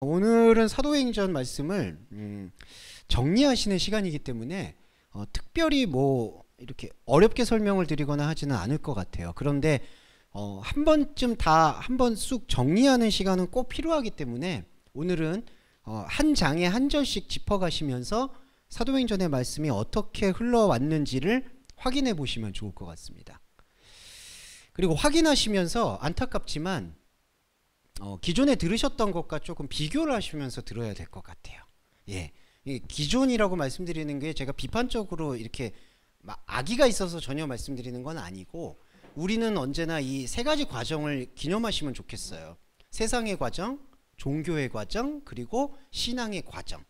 오늘은 사도행전 말씀을 정리하시는 시간이기 때문에 특별히 뭐 이렇게 어렵게 설명을 드리거나 하지는 않을 것 같아요. 그런데 한 번쯤 다 한 번 쑥 정리하는 시간은 꼭 필요하기 때문에 오늘은 한 장에 한 절씩 짚어가시면서 사도행전의 말씀이 어떻게 흘러왔는지를 확인해 보시면 좋을 것 같습니다. 그리고 확인하시면서 안타깝지만 기존에 들으셨던 것과 조금 비교를 하시면서 들어야 될 것 같아요. 예, 기존이라고 말씀드리는 게 제가 비판적으로 이렇게 악의가 있어서 전혀 말씀드리는 건 아니고, 우리는 언제나 이 세 가지 과정을 기념하시면 좋겠어요. 세상의 과정, 종교의 과정, 그리고 신앙의 과정.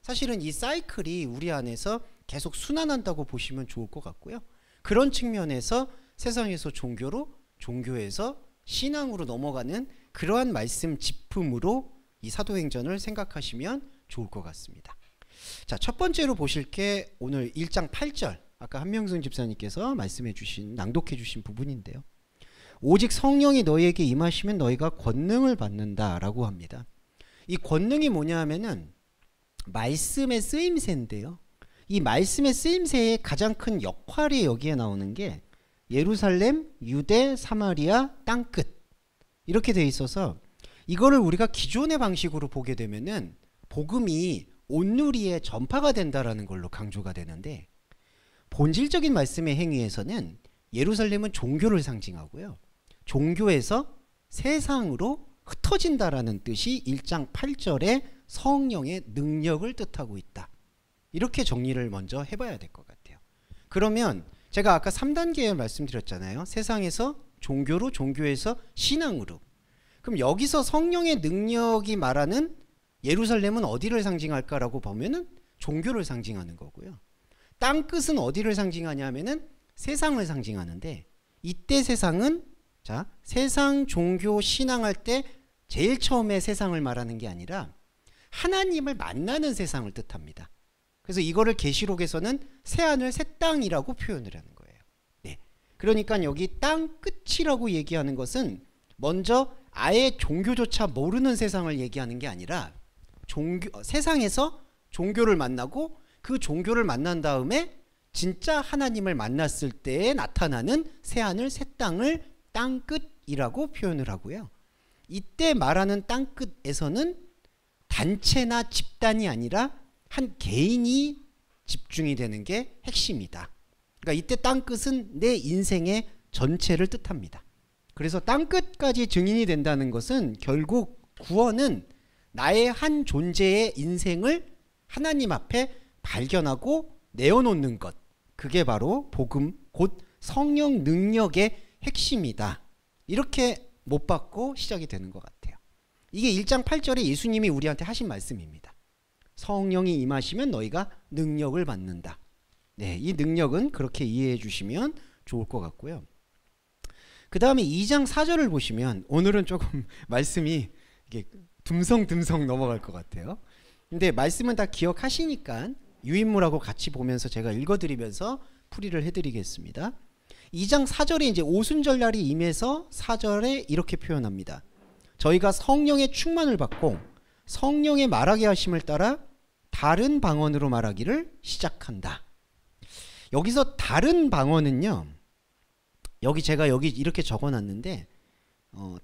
사실은 이 사이클이 우리 안에서 계속 순환한다고 보시면 좋을 것 같고요. 그런 측면에서 세상에서 종교로, 종교에서 신앙으로 넘어가는 그러한 말씀 짚음으로 이 사도행전을 생각하시면 좋을 것 같습니다. 자, 첫 번째로 보실 게 오늘 1장 8절, 아까 한명승 집사님께서 말씀해 주신, 낭독해 주신 부분인데요. 오직 성령이 너희에게 임하시면 너희가 권능을 받는다라고 합니다. 이 권능이 뭐냐 하면은 말씀의 쓰임새인데요. 이 말씀의 쓰임새의 가장 큰 역할이 여기에 나오는 게 예루살렘, 유대, 사마리아, 땅끝, 이렇게 돼 있어서 이거를 우리가 기존의 방식으로 보게 되면은 복음이 온누리에 전파가 된다라는 걸로 강조가 되는데, 본질적인 말씀의 행위에서는 예루살렘은 종교를 상징하고요, 종교에서 세상으로 흩어진다라는 뜻이 1장 8절에 성령의 능력을 뜻하고 있다. 이렇게 정리를 먼저 해봐야 될 것 같아요. 그러면 제가 아까 3단계에 말씀드렸잖아요. 세상에서 종교로, 종교에서 신앙으로. 그럼 여기서 성령의 능력이 말하는 예루살렘은 어디를 상징할까라고 보면은 종교를 상징하는 거고요. 땅끝은 어디를 상징하냐면은 세상을 상징하는데, 이때 세상은, 자, 세상, 종교, 신앙할 때 제일 처음에 세상을 말하는 게 아니라 하나님을 만나는 세상을 뜻합니다. 그래서 이거를 계시록에서는 새하늘 새 땅이라고 표현을 하는 거예요. 네. 그러니까 여기 땅 끝이라고 얘기하는 것은 먼저 아예 종교조차 모르는 세상을 얘기하는 게 아니라 세상에서 종교를 만나고 그 종교를 만난 다음에 진짜 하나님을 만났을 때에 나타나는 새하늘 새 땅을 땅끝이라고 표현을 하고요. 이때 말하는 땅끝에서는 단체나 집단이 아니라 한 개인이 집중이 되는 게 핵심이다. 그러니까 이때 땅끝은 내 인생의 전체를 뜻합니다. 그래서 땅끝까지 증인이 된다는 것은 결국 구원은 나의 한 존재의 인생을 하나님 앞에 발견하고 내어놓는 것, 그게 바로 복음, 곧 성령 능력의 핵심이다. 이렇게 못 받고 시작이 되는 것 같아요. 이게 1장 8절에 예수님이 우리한테 하신 말씀입니다. 성령이 임하시면 너희가 능력을 받는다. 네, 이 능력은 그렇게 이해해 주시면 좋을 것 같고요. 그 다음에 2장 4절을 보시면 오늘은 조금 말씀이 이게 듬성듬성 넘어갈 것 같아요. 근데 말씀은 다 기억하시니까 유인물하고 같이 보면서 제가 읽어드리면서 풀이를 해드리겠습니다. 2장 4절에 이제 오순절날이 임해서 4절에 이렇게 표현합니다. 저희가 성령의 충만을 받고 성령의 말하게 하심을 따라 다른 방언으로 말하기를 시작한다. 여기서 다른 방언은요, 제가 여기 이렇게 적어놨는데,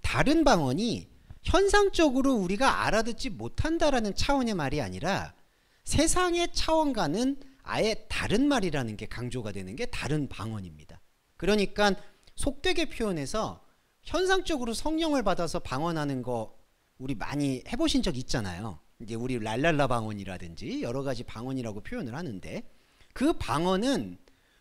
다른 방언이 현상적으로 우리가 알아듣지 못한다라는 차원의 말이 아니라 세상의 차원과는 아예 다른 말이라는 게 강조가 되는 게 다른 방언입니다. 그러니까 속되게 표현해서 현상적으로 성령을 받아서 방언하는 거 우리 많이 해보신 적 있잖아요. 이제 우리 랄랄라 방언이라든지 여러 가지 방언이라고 표현을 하는데, 그 방언은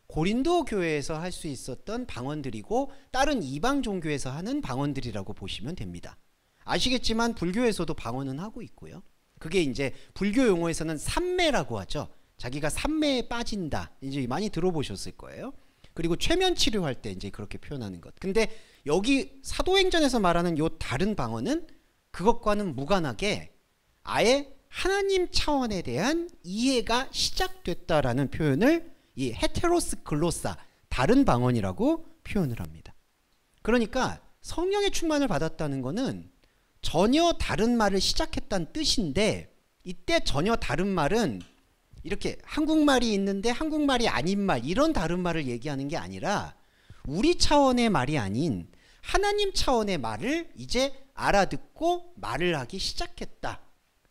고린도 교회에서 할 수 있었던 방언들이고 다른 이방 종교에서 하는 방언들이라고 보시면 됩니다. 아시겠지만 불교에서도 방언은 하고 있고요. 그게 이제 불교 용어에서는 삼매라고 하죠. 자기가 삼매에 빠진다, 이제 많이 들어보셨을 거예요. 그리고 최면 치료할 때 이제 그렇게 표현하는 것. 근데 여기 사도행전에서 말하는 요 다른 방언은 그것과는 무관하게 아예 하나님 차원에 대한 이해가 시작됐다라는 표현을 이 헤테로스 글로사, 다른 방언이라고 표현을 합니다. 그러니까 성령의 충만을 받았다는 것은 전혀 다른 말을 시작했다는 뜻인데, 이때 전혀 다른 말은 이렇게 한국말이 있는데 한국말이 아닌 말, 이런 다른 말을 얘기하는 게 아니라 우리 차원의 말이 아닌 하나님 차원의 말을 이제 알아듣고 말을 하기 시작했다.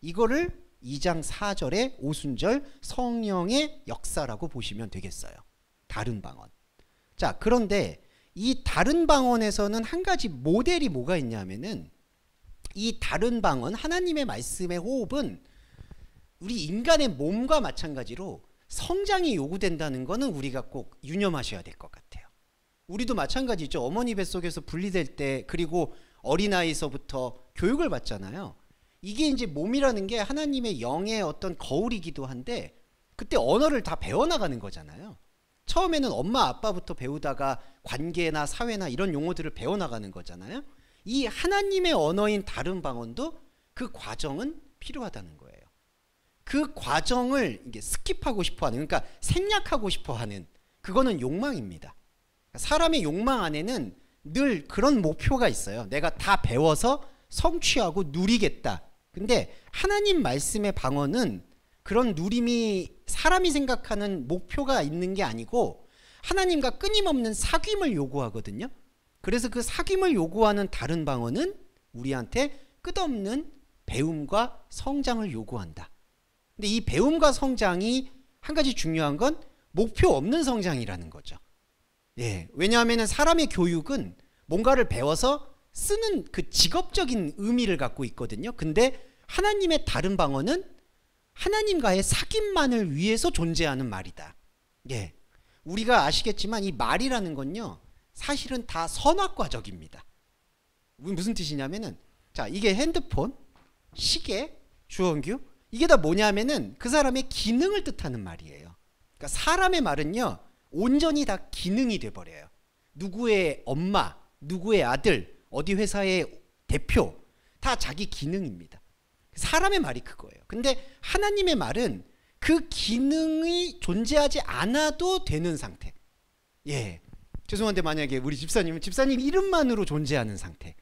이거를 2장 4절의 오순절 성령의 역사라고 보시면 되겠어요. 다른 방언. 자, 그런데 이 다른 방언에서는 한 가지 모델이 뭐가 있냐면은, 이 다른 방언, 하나님의 말씀의 호흡은 우리 인간의 몸과 마찬가지로 성장이 요구된다는 거는 우리가 꼭 유념하셔야 될 것 같아요. 우리도 마찬가지죠. 어머니 뱃속에서 분리될 때, 그리고 어린아이서부터 교육을 받잖아요. 이게 이제 몸이라는 게 하나님의 영의 어떤 거울이기도 한데, 그때 언어를 다 배워나가는 거잖아요. 처음에는 엄마 아빠부터 배우다가 관계나 사회나 이런 용어들을 배워나가는 거잖아요. 이 하나님의 언어인 다른 방언도 그 과정은 필요하다는 거예요. 그 과정을 이게 스킵하고 싶어하는, 그러니까 생략하고 싶어하는, 그거는 욕망입니다. 사람의 욕망 안에는 늘 그런 목표가 있어요. 내가 다 배워서 성취하고 누리겠다. 근데 하나님 말씀의 방언은 그런 누림이 사람이 생각하는 목표가 있는 게 아니고 하나님과 끊임없는 사귐을 요구하거든요. 그래서 그 사귐을 요구하는 다른 방언은 우리한테 끝없는 배움과 성장을 요구한다. 근데 이 배움과 성장이 한 가지 중요한 건 목표 없는 성장이라는 거죠. 예, 왜냐하면 사람의 교육은 뭔가를 배워서 쓰는 그 직업적인 의미를 갖고 있거든요. 근데 하나님의 다른 방언은 하나님과의 사귐만을 위해서 존재하는 말이다. 예, 우리가 아시겠지만 이 말이라는 건요, 사실은 다 선악과적입니다. 무슨 뜻이냐면은, 자, 이게 핸드폰, 시계, 주원규, 이게 다 뭐냐면은 그 사람의 기능을 뜻하는 말이에요. 그러니까 사람의 말은요, 온전히 다 기능이 돼버려요. 누구의 엄마, 누구의 아들, 어디 회사의 대표, 다 자기 기능입니다. 사람의 말이 그거예요. 근데 하나님의 말은 그 기능이 존재하지 않아도 되는 상태. 예, 죄송한데 만약에 우리 집사님은 집사님 이름만으로 존재하는 상태.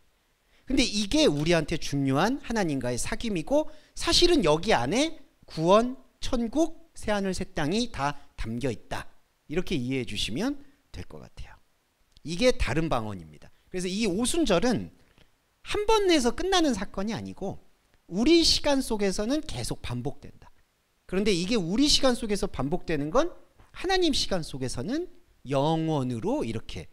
근데 이게 우리한테 중요한 하나님과의 사귐이고, 사실은 여기 안에 구원, 천국, 새하늘 새 땅이 다 담겨 있다. 이렇게 이해해 주시면 될 것 같아요. 이게 다른 방언입니다. 그래서 이 오순절은 한 번 해서 끝나는 사건이 아니고 우리 시간 속에서는 계속 반복된다. 그런데 이게 우리 시간 속에서 반복되는 건 하나님 시간 속에서는 영원으로 이렇게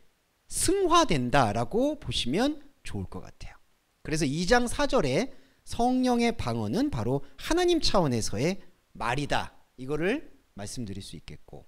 승화된다라고 보시면 좋을 것 같아요. 그래서 2장 4절에 성령의 방언은 바로 하나님 차원에서의 말이다. 이거를 말씀드릴 수 있겠고,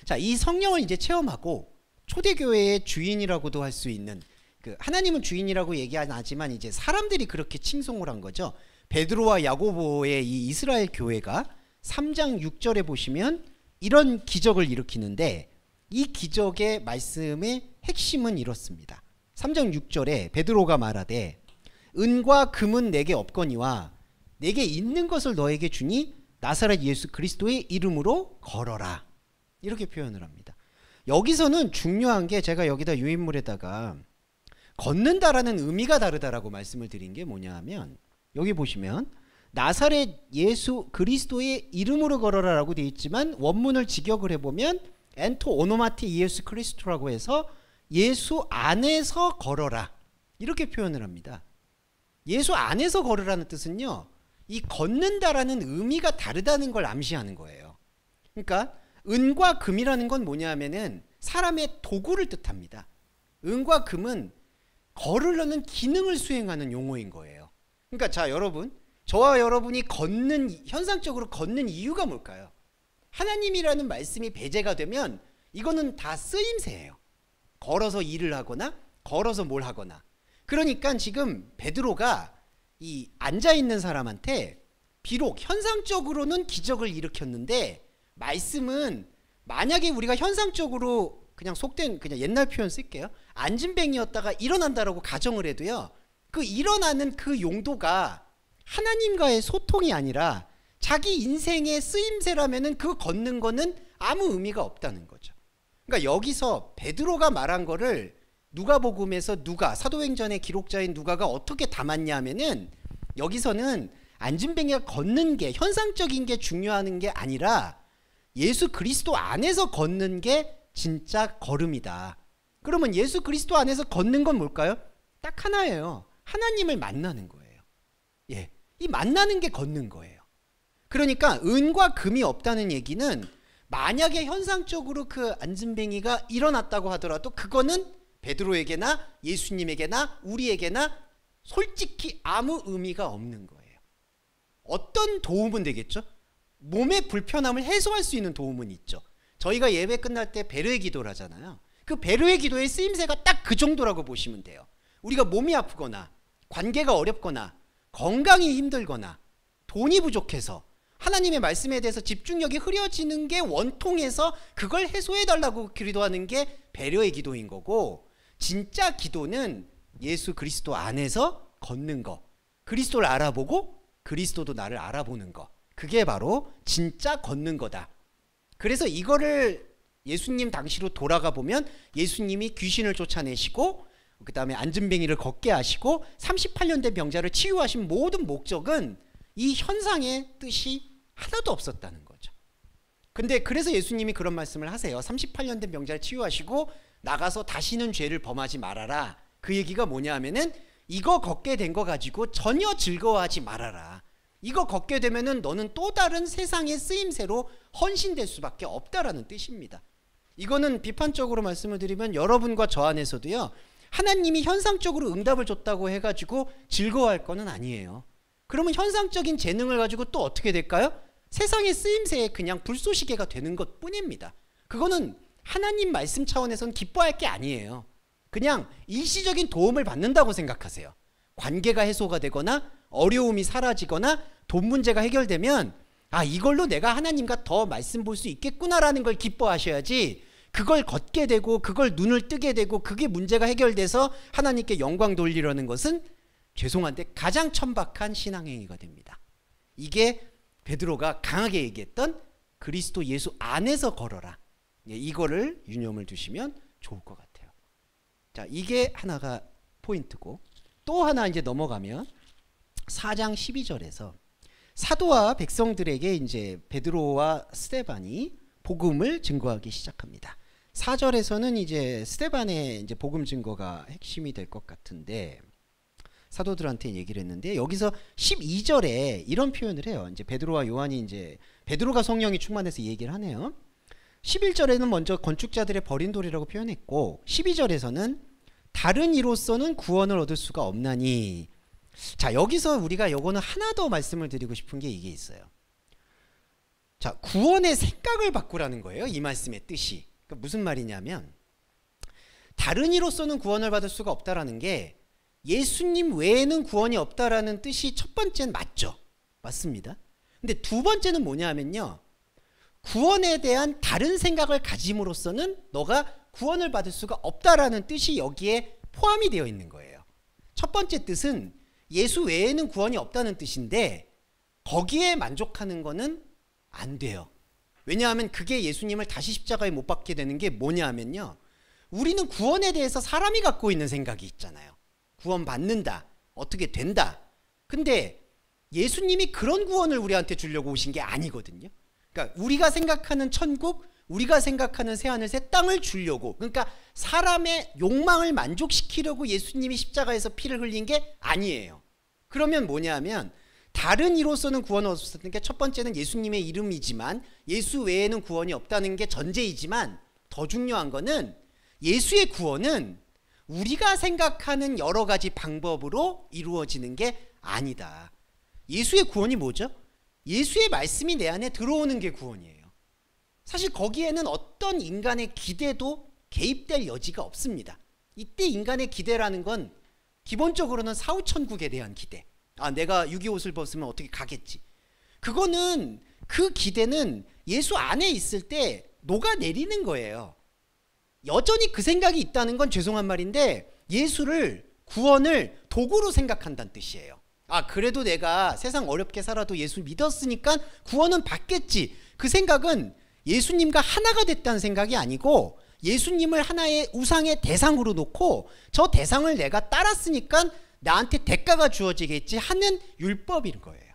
자, 이 성령을 이제 체험하고 초대교회의 주인이라고도 할 수 있는, 그 하나님은 주인이라고 얘기 안 하지만 이제 사람들이 그렇게 칭송을 한 거죠. 베드로와 야고보의 이 이스라엘 교회가 3장 6절에 보시면 이런 기적을 일으키는데, 이 기적의 말씀의 핵심은 이렇습니다. 3장 6절에 베드로가 말하되 은과 금은 내게 없거니와 내게 있는 것을 너에게 주니 나사렛 예수 그리스도의 이름으로 걸어라. 이렇게 표현을 합니다. 여기서는 중요한 게, 제가 여기다 유인물에다가 걷는다라는 의미가 다르다라고 말씀을 드린 게 뭐냐 하면, 여기 보시면 나사렛 예수 그리스도의 이름으로 걸어라라고 되어 있지만 원문을 직역을 해보면 엔토 오노마티 예수 그리스도라고 해서 예수 안에서 걸어라, 이렇게 표현을 합니다. 예수 안에서 걸으라는 뜻은요, 이 걷는다라는 의미가 다르다는 걸 암시하는 거예요. 그러니까 은과 금이라는 건 뭐냐 하면은 사람의 도구를 뜻합니다. 은과 금은 걸으려는 기능을 수행하는 용어인 거예요. 그러니까 자, 여러분, 저와 여러분이 현상적으로 걷는 이유가 뭘까요? 하나님이라는 말씀이 배제가 되면 이거는 다 쓰임새예요. 걸어서 일을 하거나 걸어서 뭘 하거나. 그러니까 지금 베드로가 이 앉아있는 사람한테 비록 현상적으로는 기적을 일으켰는데, 말씀은 만약에 우리가 현상적으로 그냥 속된, 그냥 옛날 표현 쓸게요, 안진뱅이였다가 일어난다라고 가정을 해도요, 그 일어나는 그 용도가 하나님과의 소통이 아니라 자기 인생의 쓰임새라면은 그 걷는 거는 아무 의미가 없다는 거죠. 그러니까 여기서 베드로가 말한 거를 누가복음에서 누가, 사도행전의 기록자인 누가가 어떻게 담았냐 하면은 여기서는 안진뱅이가 걷는 게, 현상적인 게 중요한 게 아니라 예수 그리스도 안에서 걷는 게 진짜 걸음이다. 그러면 예수 그리스도 안에서 걷는 건 뭘까요? 딱 하나예요. 하나님을 만나는 거예요. 예, 이 만나는 게 걷는 거예요. 그러니까 은과 금이 없다는 얘기는 만약에 현상적으로 그 안진뱅이가 일어났다고 하더라도 그거는 베드로에게나 예수님에게나 우리에게나 솔직히 아무 의미가 없는 거예요. 어떤 도움은 되겠죠? 몸의 불편함을 해소할 수 있는 도움은 있죠. 저희가 예배 끝날 때 베르의 기도를 하잖아요. 그 베르의 기도의 쓰임새가 딱 그 정도라고 보시면 돼요. 우리가 몸이 아프거나 관계가 어렵거나 건강이 힘들거나 돈이 부족해서 하나님의 말씀에 대해서 집중력이 흐려지는 게 원통해서 그걸 해소해달라고 기도하는 게 배려의 기도인 거고, 진짜 기도는 예수 그리스도 안에서 걷는 거, 그리스도를 알아보고 그리스도도 나를 알아보는 거, 그게 바로 진짜 걷는 거다. 그래서 이거를 예수님 당시로 돌아가 보면 예수님이 귀신을 쫓아내시고 그 다음에 안진뱅이를 걷게 하시고 38년 된 병자를 치유하신 모든 목적은 이 현상의 뜻이 하나도 없었다는 거죠. 근데 그래서 예수님이 그런 말씀을 하세요. 38년 된 병자를 치유하시고 나가서 다시는 죄를 범하지 말아라. 그 얘기가 뭐냐 하면은 이거 걷게 된 거 가지고 전혀 즐거워하지 말아라. 이거 걷게 되면은 너는 또 다른 세상의 쓰임새로 헌신될 수밖에 없다라는 뜻입니다. 이거는 비판적으로 말씀을 드리면 여러분과 저 안에서도요, 하나님이 현상적으로 응답을 줬다고 해가지고 즐거워할 거는 아니에요. 그러면 현상적인 재능을 가지고 또 어떻게 될까요? 세상의 쓰임새에 그냥 불쏘시개가 되는 것 뿐입니다. 그거는 하나님 말씀 차원에서는 기뻐할 게 아니에요. 그냥 일시적인 도움을 받는다고 생각하세요. 관계가 해소가 되거나 어려움이 사라지거나 돈 문제가 해결되면 아, 이걸로 내가 하나님과 더 말씀 볼 수 있겠구나라는 걸 기뻐하셔야지, 그걸 걷게 되고 그걸 눈을 뜨게 되고 그게 문제가 해결돼서 하나님께 영광 돌리려는 것은 죄송한데 가장 천박한 신앙행위가 됩니다. 이게 베드로가 강하게 얘기했던 그리스도 예수 안에서 걸어라. 이거를 유념을 두시면 좋을 것 같아요. 자, 이게 하나가 포인트고, 또 하나 이제 넘어가면 4장 12절에서 사도와 백성들에게 이제 베드로와 스데반이 복음을 증거하기 시작합니다. 4절에서는 이제 스데반의 이제 복음 증거가 핵심이 될 것 같은데 사도들한테 얘기를 했는데, 여기서 12절에 이런 표현을 해요. 이제 베드로와 요한이 이제 베드로가 성령이 충만해서 얘기를 하네요. 11절에는 먼저 건축자들의 버린 돌이라고 표현했고 12절에서는 다른 이로서는 구원을 얻을 수가 없나니. 자, 여기서 우리가 요거는 하나 더 말씀을 드리고 싶은 게 이게 있어요. 자, 구원의 생각을 바꾸라는 거예요. 이 말씀의 뜻이. 그러니까 무슨 말이냐면 다른 이로서는 구원을 받을 수가 없다라는 게 예수님 외에는 구원이 없다라는 뜻이 첫 번째는 맞죠. 맞습니다. 근데 두 번째는 뭐냐 하면요, 구원에 대한 다른 생각을 가짐으로써는 너가 구원을 받을 수가 없다라는 뜻이 여기에 포함이 되어 있는 거예요. 첫 번째 뜻은 예수 외에는 구원이 없다는 뜻인데 거기에 만족하는 거는 안 돼요. 왜냐하면 그게 예수님을 다시 십자가에 못 박게 되는 게 뭐냐 하면요, 우리는 구원에 대해서 사람이 갖고 있는 생각이 있잖아요. 구원 받는다, 어떻게 된다. 근데 예수님이 그런 구원을 우리한테 주려고 오신 게 아니거든요. 그러니까 우리가 생각하는 천국, 우리가 생각하는 새하늘 새 땅을 주려고, 그러니까 사람의 욕망을 만족시키려고 예수님이 십자가에서 피를 흘린 게 아니에요. 그러면 뭐냐 하면 다른 이로서는 구원을 얻었다는 게 첫 번째는 예수님의 이름이지만 예수 외에는 구원이 없다는 게 전제이지만, 더 중요한 거는 예수의 구원은 우리가 생각하는 여러 가지 방법으로 이루어지는 게 아니다. 예수의 구원이 뭐죠? 예수의 말씀이 내 안에 들어오는 게 구원이에요. 사실 거기에는 어떤 인간의 기대도 개입될 여지가 없습니다. 이때 인간의 기대라는 건 기본적으로는 사후천국에 대한 기대. 아, 내가 6.25 옷을 벗으면 어떻게 가겠지. 그거는, 그 기대는 예수 안에 있을 때 녹아내리는 거예요. 여전히 그 생각이 있다는 건 죄송한 말인데 예수를, 구원을 도구로 생각한다는 뜻이에요. 아, 그래도 내가 세상 어렵게 살아도 예수 믿었으니까 구원은 받겠지. 그 생각은 예수님과 하나가 됐다는 생각이 아니고 예수님을 하나의 우상의 대상으로 놓고 저 대상을 내가 따랐으니까 나한테 대가가 주어지겠지 하는 율법인 거예요.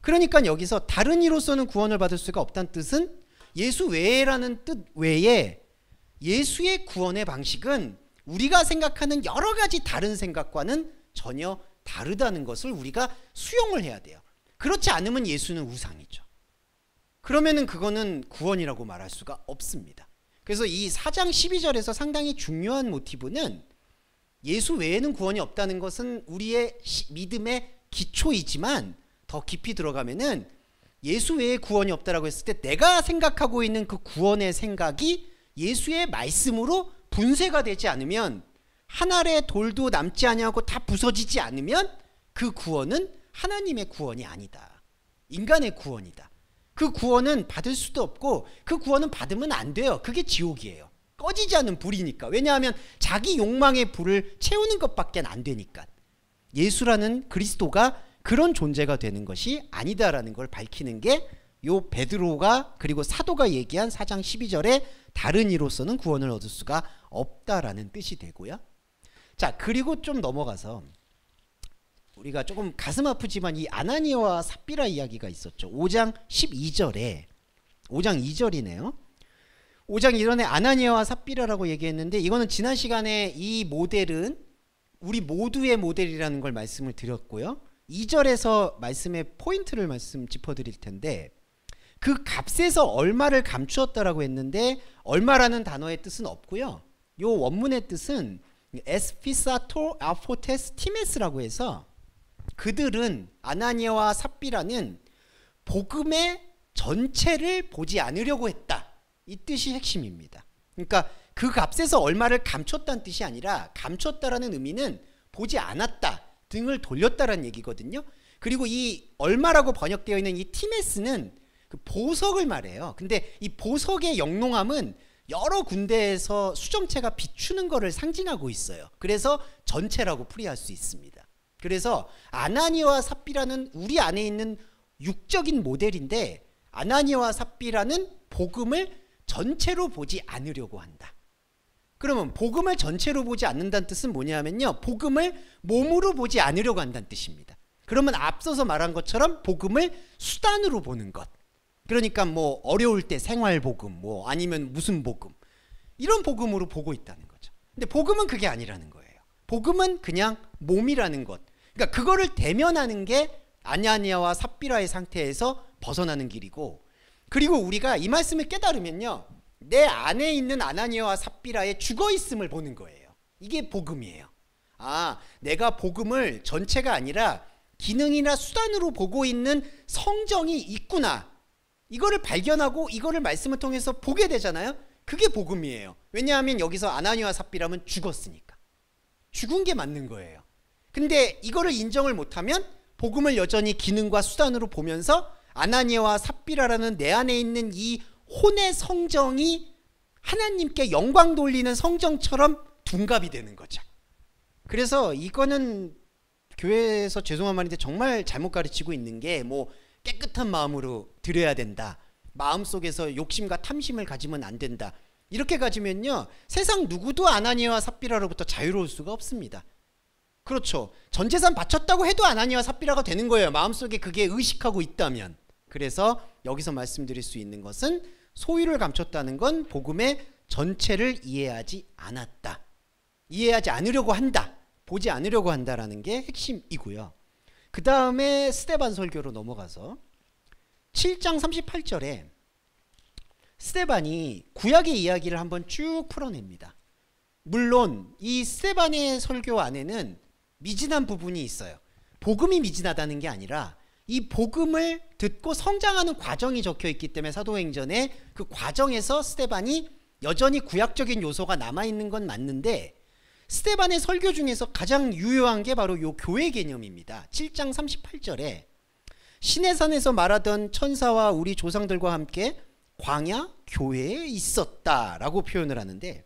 그러니까 여기서 다른 이로서는 구원을 받을 수가 없다는 뜻은 예수 외에라는 뜻 외에 예수의 구원의 방식은 우리가 생각하는 여러 가지 다른 생각과는 전혀 다르다는 것을 우리가 수용을 해야 돼요. 그렇지 않으면 예수는 우상이죠. 그러면은 그거는 구원이라고 말할 수가 없습니다. 그래서 이 4장 12절에서 상당히 중요한 모티브는 예수 외에는 구원이 없다는 것은 우리의 믿음의 기초이지만 더 깊이 들어가면은 예수 외에 구원이 없다라고 했을 때 내가 생각하고 있는 그 구원의 생각이 예수의 말씀으로 분쇄가 되지 않으면 한 알의 돌도 남지 아니하고 다 부서지지 않으면 그 구원은 하나님의 구원이 아니다. 인간의 구원이다. 그 구원은 받을 수도 없고 그 구원은 받으면 안 돼요. 그게 지옥이에요. 꺼지지 않는 불이니까. 왜냐하면 자기 욕망의 불을 채우는 것밖에 안 되니까. 예수라는 그리스도가 그런 존재가 되는 것이 아니다라는 걸 밝히는 게 요 베드로가 그리고 사도가 얘기한 4장 12절에 다른 이로서는 구원을 얻을 수가 없다라는 뜻이 되고요. 자, 그리고 좀 넘어가서 우리가 조금 가슴 아프지만 이 아나니아와 삽비라 이야기가 있었죠. 5장 12절에 5장 2절이네요. 5장 1절에 아나니아와 삽비라라고 얘기했는데 이거는 지난 시간에 이 모델은 우리 모두의 모델이라는 걸 말씀을 드렸고요. 2절에서 말씀의 포인트를 말씀 짚어드릴 텐데 그 값에서 얼마를 감추었다라고 했는데 얼마라는 단어의 뜻은 없고요. 요 원문의 뜻은 에스피사토 아포테스 티메스라고 해서 그들은 아나니아와 삽비라는 복음의 전체를 보지 않으려고 했다. 이 뜻이 핵심입니다. 그러니까 그 값에서 얼마를 감췄다는 뜻이 아니라 감췄다라는 의미는 보지 않았다. 등을 돌렸다라는 얘기거든요. 그리고 이 얼마라고 번역되어 있는 이 티메스는 그 보석을 말해요. 근데 이 보석의 영롱함은 여러 군데에서 수정체가 비추는 것을 상징하고 있어요. 그래서 전체라고 풀이할 수 있습니다. 그래서 아나니아와 삽비라는 우리 안에 있는 육적인 모델인데 아나니아와 삽비라는 복음을 전체로 보지 않으려고 한다. 그러면 복음을 전체로 보지 않는다는 뜻은 뭐냐면요. 복음을 몸으로 보지 않으려고 한다는 뜻입니다. 그러면 앞서서 말한 것처럼 복음을 수단으로 보는 것. 그러니까 뭐 어려울 때 생활복음 뭐 아니면 무슨 복음 이런 복음으로 보고 있다는 거죠. 근데 복음은 그게 아니라는 거예요. 복음은 그냥 몸이라는 것. 그러니까 그거를 대면하는 게 아나니아와 삽비라의 상태에서 벗어나는 길이고 그리고 우리가 이 말씀을 깨달으면요. 내 안에 있는 아나니아와 삽비라의 죽어있음을 보는 거예요. 이게 복음이에요. 아, 내가 복음을 전체가 아니라 기능이나 수단으로 보고 있는 성정이 있구나. 이거를 발견하고 이거를 말씀을 통해서 보게 되잖아요. 그게 복음이에요. 왜냐하면 여기서 아나니아와 삽비라면 죽었으니까. 죽은 게 맞는 거예요. 근데 이거를 인정을 못하면 복음을 여전히 기능과 수단으로 보면서 아나니아와 삽비라라는 내 안에 있는 이 혼의 성정이 하나님께 영광 돌리는 성정처럼 둔갑이 되는 거죠. 그래서 이거는 교회에서 죄송한 말인데 정말 잘못 가르치고 있는 게 뭐 깨끗한 마음으로 드려야 된다. 마음속에서 욕심과 탐심을 가지면 안 된다. 이렇게 가지면요. 세상 누구도 아나니아와 삽비라로부터 자유로울 수가 없습니다. 그렇죠. 전 재산 바쳤다고 해도 아나니아와 삽비라가 되는 거예요. 마음속에 그게 의식하고 있다면. 그래서 여기서 말씀드릴 수 있는 것은 소유를 감췄다는 건 복음의 전체를 이해하지 않았다. 이해하지 않으려고 한다. 보지 않으려고 한다라는 게 핵심이고요. 그 다음에 스데반 설교로 넘어가서 7장 38절에 스데반이 구약의 이야기를 한번 쭉 풀어냅니다. 물론 이 스데반의 설교 안에는 미진한 부분이 있어요. 복음이 미진하다는 게 아니라 이 복음을 듣고 성장하는 과정이 적혀 있기 때문에 사도행전에 그 과정에서 스데반이 여전히 구약적인 요소가 남아있는 건 맞는데 스데반의 설교 중에서 가장 유효한 게 바로 요 교회 개념입니다. 7장 38절에 시내산에서 말하던 천사와 우리 조상들과 함께 광야 교회에 있었다라고 표현을 하는데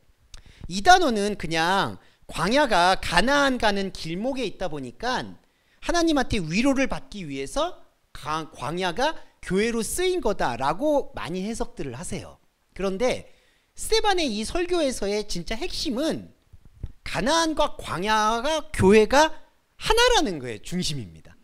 이 단어는 그냥 광야가 가나안 가는 길목에 있다 보니까 하나님한테 위로를 받기 위해서 광야가 교회로 쓰인 거다라고 많이 해석들을 하세요. 그런데 스데반의 이 설교에서의 진짜 핵심은 가나안과 광야가 교회가 하나라는 거예요. 중심입니다.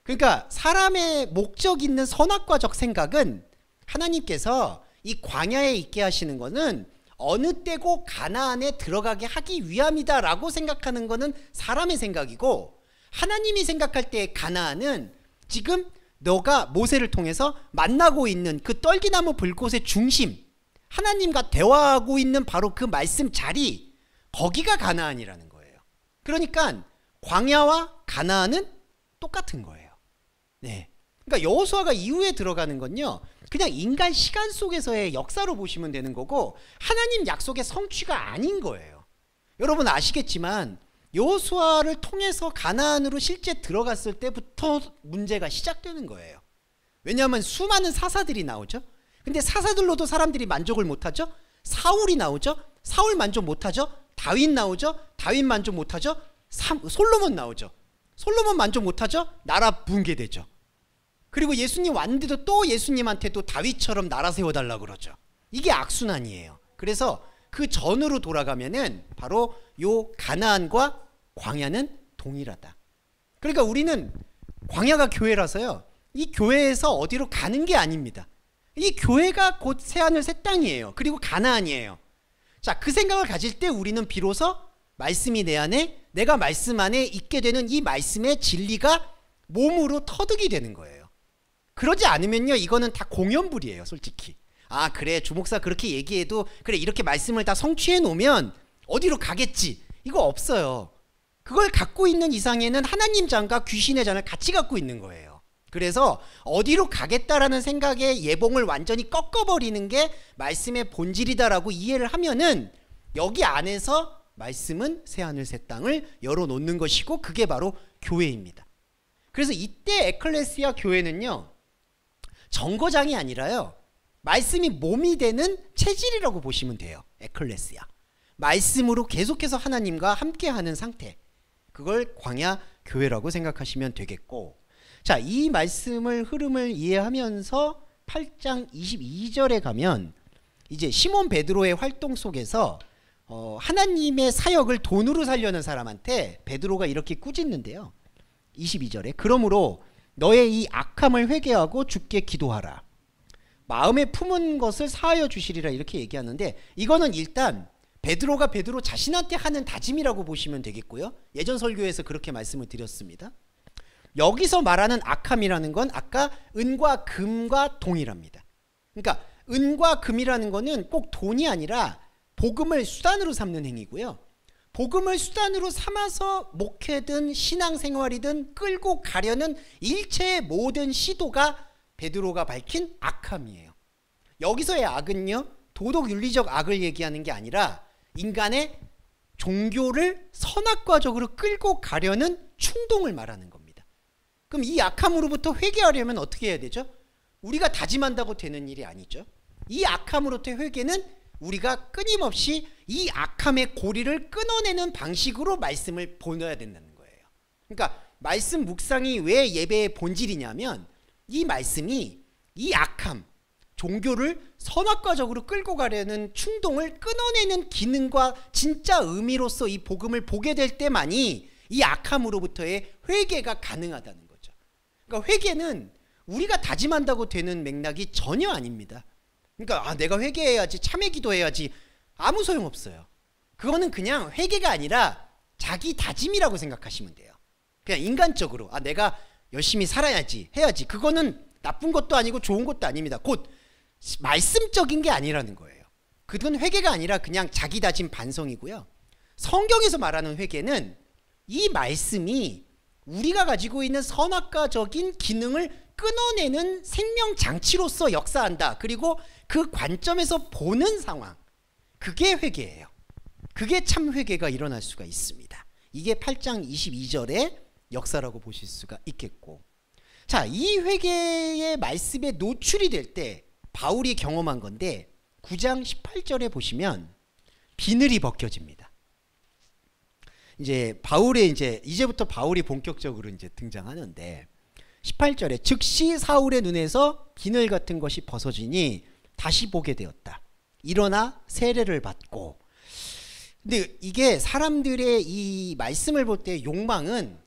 그러니까 사람의 목적 있는 선악과적 생각은 하나님께서 이 광야에 있게 하시는 거는 어느 때고 가나안에 들어가게 하기 위함이다 라고 생각하는 거는 사람의 생각이고, 하나님이 생각할 때 가나안은 지금 너가 모세를 통해서 만나고 있는 그 떨기나무 불꽃의 중심, 하나님과 대화하고 있는 바로 그 말씀 자리, 거기가 가나안이라는 거예요. 그러니까 광야와 가나안은 똑같은 거예요. 네. 그러니까 여호수아가 이후에 들어가는 건요, 그냥 인간 시간 속에서의 역사로 보시면 되는 거고 하나님 약속의 성취가 아닌 거예요. 여러분 아시겠지만 여호수아를 통해서 가나안으로 실제 들어갔을 때부터 문제가 시작되는 거예요. 왜냐하면 수많은 사사들이 나오죠. 근데 사사들로도 사람들이 만족을 못하죠. 사울이 나오죠. 사울 만족 못하죠. 다윗 나오죠. 다윗 만족 못하죠. 솔로몬 나오죠. 솔로몬 만족 못하죠. 나라 붕괴되죠. 그리고 예수님 왔는데도 또 예수님한테도 다윗처럼 나라 세워달라고 그러죠. 이게 악순환이에요. 그래서 그 전으로 돌아가면은 바로 요 가나안과 광야는 동일하다. 그러니까 우리는 광야가 교회라서요, 이 교회에서 어디로 가는 게 아닙니다. 이 교회가 곧 새하늘 새 땅이에요. 그리고 가나안이에요. 자, 그 생각을 가질 때 우리는 비로소 말씀이 내 안에, 내가 말씀 안에 있게 되는 이 말씀의 진리가 몸으로 터득이 되는 거예요. 그러지 않으면요, 이거는 다 공연불이에요, 솔직히. 아, 그래, 주목사 그렇게 얘기해도 그래, 이렇게 말씀을 다 성취해 놓으면 어디로 가겠지, 이거 없어요. 그걸 갖고 있는 이상에는 하나님 잔과 귀신의 잔을 같이 갖고 있는 거예요. 그래서 어디로 가겠다라는 생각의 예봉을 완전히 꺾어버리는 게 말씀의 본질이다라고 이해를 하면은 여기 안에서 말씀은 새하늘 새 땅을 열어놓는 것이고, 그게 바로 교회입니다. 그래서 이때 에클레시아 교회는요, 정거장이 아니라요, 말씀이 몸이 되는 체질이라고 보시면 돼요. 에클레시아, 말씀으로 계속해서 하나님과 함께하는 상태, 그걸 광야 교회라고 생각하시면 되겠고, 자, 이 말씀을 흐름을 이해하면서 8장 22절에 가면 이제 시몬 베드로의 활동 속에서 하나님의 사역을 돈으로 살려는 사람한테 베드로가 이렇게 꾸짖는데요. 22절에 그러므로 너의 이 악함을 회개하고 주께 기도하라. 마음에 품은 것을 사하여 주시리라, 이렇게 얘기하는데, 이거는 일단 베드로가 베드로 자신한테 하는 다짐이라고 보시면 되겠고요. 예전 설교에서 그렇게 말씀을 드렸습니다. 여기서 말하는 악함이라는 건 아까 은과 금과 동일합니다. 그러니까 은과 금이라는 거는 꼭 돈이 아니라 복음을 수단으로 삼는 행위고요. 복음을 수단으로 삼아서 목회든 신앙생활이든 끌고 가려는 일체의 모든 시도가 베드로가 밝힌 악함이에요. 여기서의 악은요, 도덕윤리적 악을 얘기하는 게 아니라 인간의 종교를 선악과적으로 끌고 가려는 충동을 말하는 겁니다. 그럼 이 악함으로부터 회개하려면 어떻게 해야 되죠? 우리가 다짐한다고 되는 일이 아니죠. 이 악함으로부터 회개는 우리가 끊임없이 이 악함의 고리를 끊어내는 방식으로 말씀을 보내야 된다는 거예요. 그러니까 말씀 묵상이 왜 예배의 본질이냐면, 이 말씀이 이 악함, 종교를 선악과적으로 끌고 가려는 충동을 끊어내는 기능과 진짜 의미로서 이 복음을 보게 될 때만이 이 악함으로부터의 회개가 가능하다는 거죠. 그러니까 회개는 우리가 다짐한다고 되는 맥락이 전혀 아닙니다. 그러니까 내가 회개해야지, 참회 기도해야지, 아무 소용없어요. 그거는 그냥 회개가 아니라 자기 다짐이라고 생각하시면 돼요. 그냥 인간적으로 내가 열심히 살아야지, 해야지, 그거는 나쁜 것도 아니고 좋은 것도 아닙니다. 곧 말씀적인 게 아니라는 거예요. 그건 회개가 아니라 그냥 자기 다짐 반성이고요. 성경에서 말하는 회개는 이 말씀이 우리가 가지고 있는 선악과적인 기능을 끊어내는 생명장치로서 역사한다. 그리고 그 관점에서 보는 상황, 그게 회개예요. 그게 참 회개가 일어날 수가 있습니다. 이게 8장 22절의 역사라고 보실 수가 있겠고, 자, 이 회개의 말씀에 노출이 될 때 바울이 경험한 건데 9장 18절에 보시면 비늘이 벗겨집니다. 이제부터 바울이 본격적으로 이제 등장하는데 18절에 즉시 사울의 눈에서 비늘 같은 것이 벗어지니 다시 보게 되었다. 일어나 세례를 받고. 근데 이게 사람들의 이 말씀을 볼 때 욕망은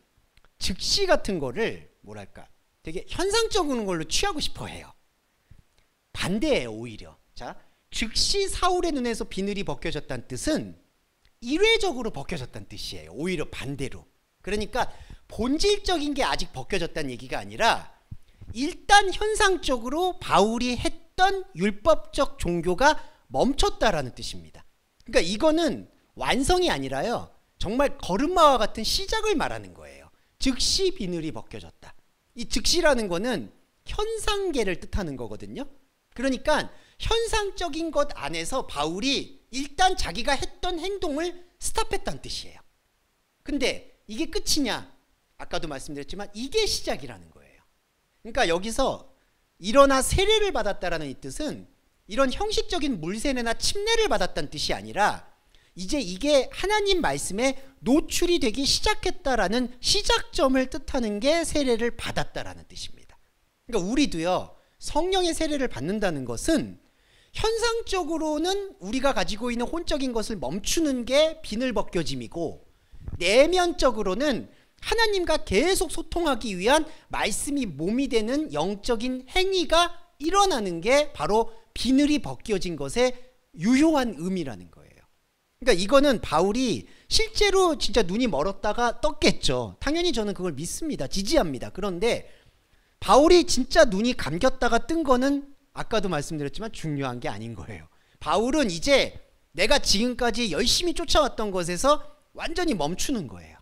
즉시 같은 거를 뭐랄까 되게 현상적인 걸로 취하고 싶어 해요. 반대예요 오히려. 자, 즉시 사울의 눈에서 비늘이 벗겨졌다는 뜻은 일회적으로 벗겨졌다는 뜻이에요. 오히려 반대로. 그러니까 본질적인 게 아직 벗겨졌다는 얘기가 아니라 일단 현상적으로 바울이 했던 율법적 종교가 멈췄다라는 뜻입니다. 그러니까 이거는 완성이 아니라요, 정말 걸음마와 같은 시작을 말하는 거예요. 즉시 비늘이 벗겨졌다. 이 즉시라는 거는 현상계를 뜻하는 거거든요. 그러니까 현상적인 것 안에서 바울이 일단 자기가 했던 행동을 스탑했다는 뜻이에요. 근데 이게 끝이냐? 아까도 말씀드렸지만 이게 시작이라는 거예요. 그러니까 여기서 일어나 세례를 받았다라는 이 뜻은 이런 형식적인 물세례나 침례를 받았다는 뜻이 아니라 이제 이게 하나님 말씀에 노출이 되기 시작했다라는 시작점을 뜻하는 게 세례를 받았다라는 뜻입니다. 그러니까 우리도요, 성령의 세례를 받는다는 것은 현상적으로는 우리가 가지고 있는 혼적인 것을 멈추는 게 비늘 벗겨짐이고, 내면적으로는 하나님과 계속 소통하기 위한 말씀이 몸이 되는 영적인 행위가 일어나는 게 바로 비늘이 벗겨진 것의 유효한 의미라는 거예요. 그러니까 이거는 바울이 실제로 진짜 눈이 멀었다가 떴겠죠. 당연히 저는 그걸 믿습니다. 지지합니다. 그런데 바울이 진짜 눈이 감겼다가 뜬 거는 아까도 말씀드렸지만 중요한 게 아닌 거예요. 바울은 이제 내가 지금까지 열심히 쫓아왔던 것에서 완전히 멈추는 거예요.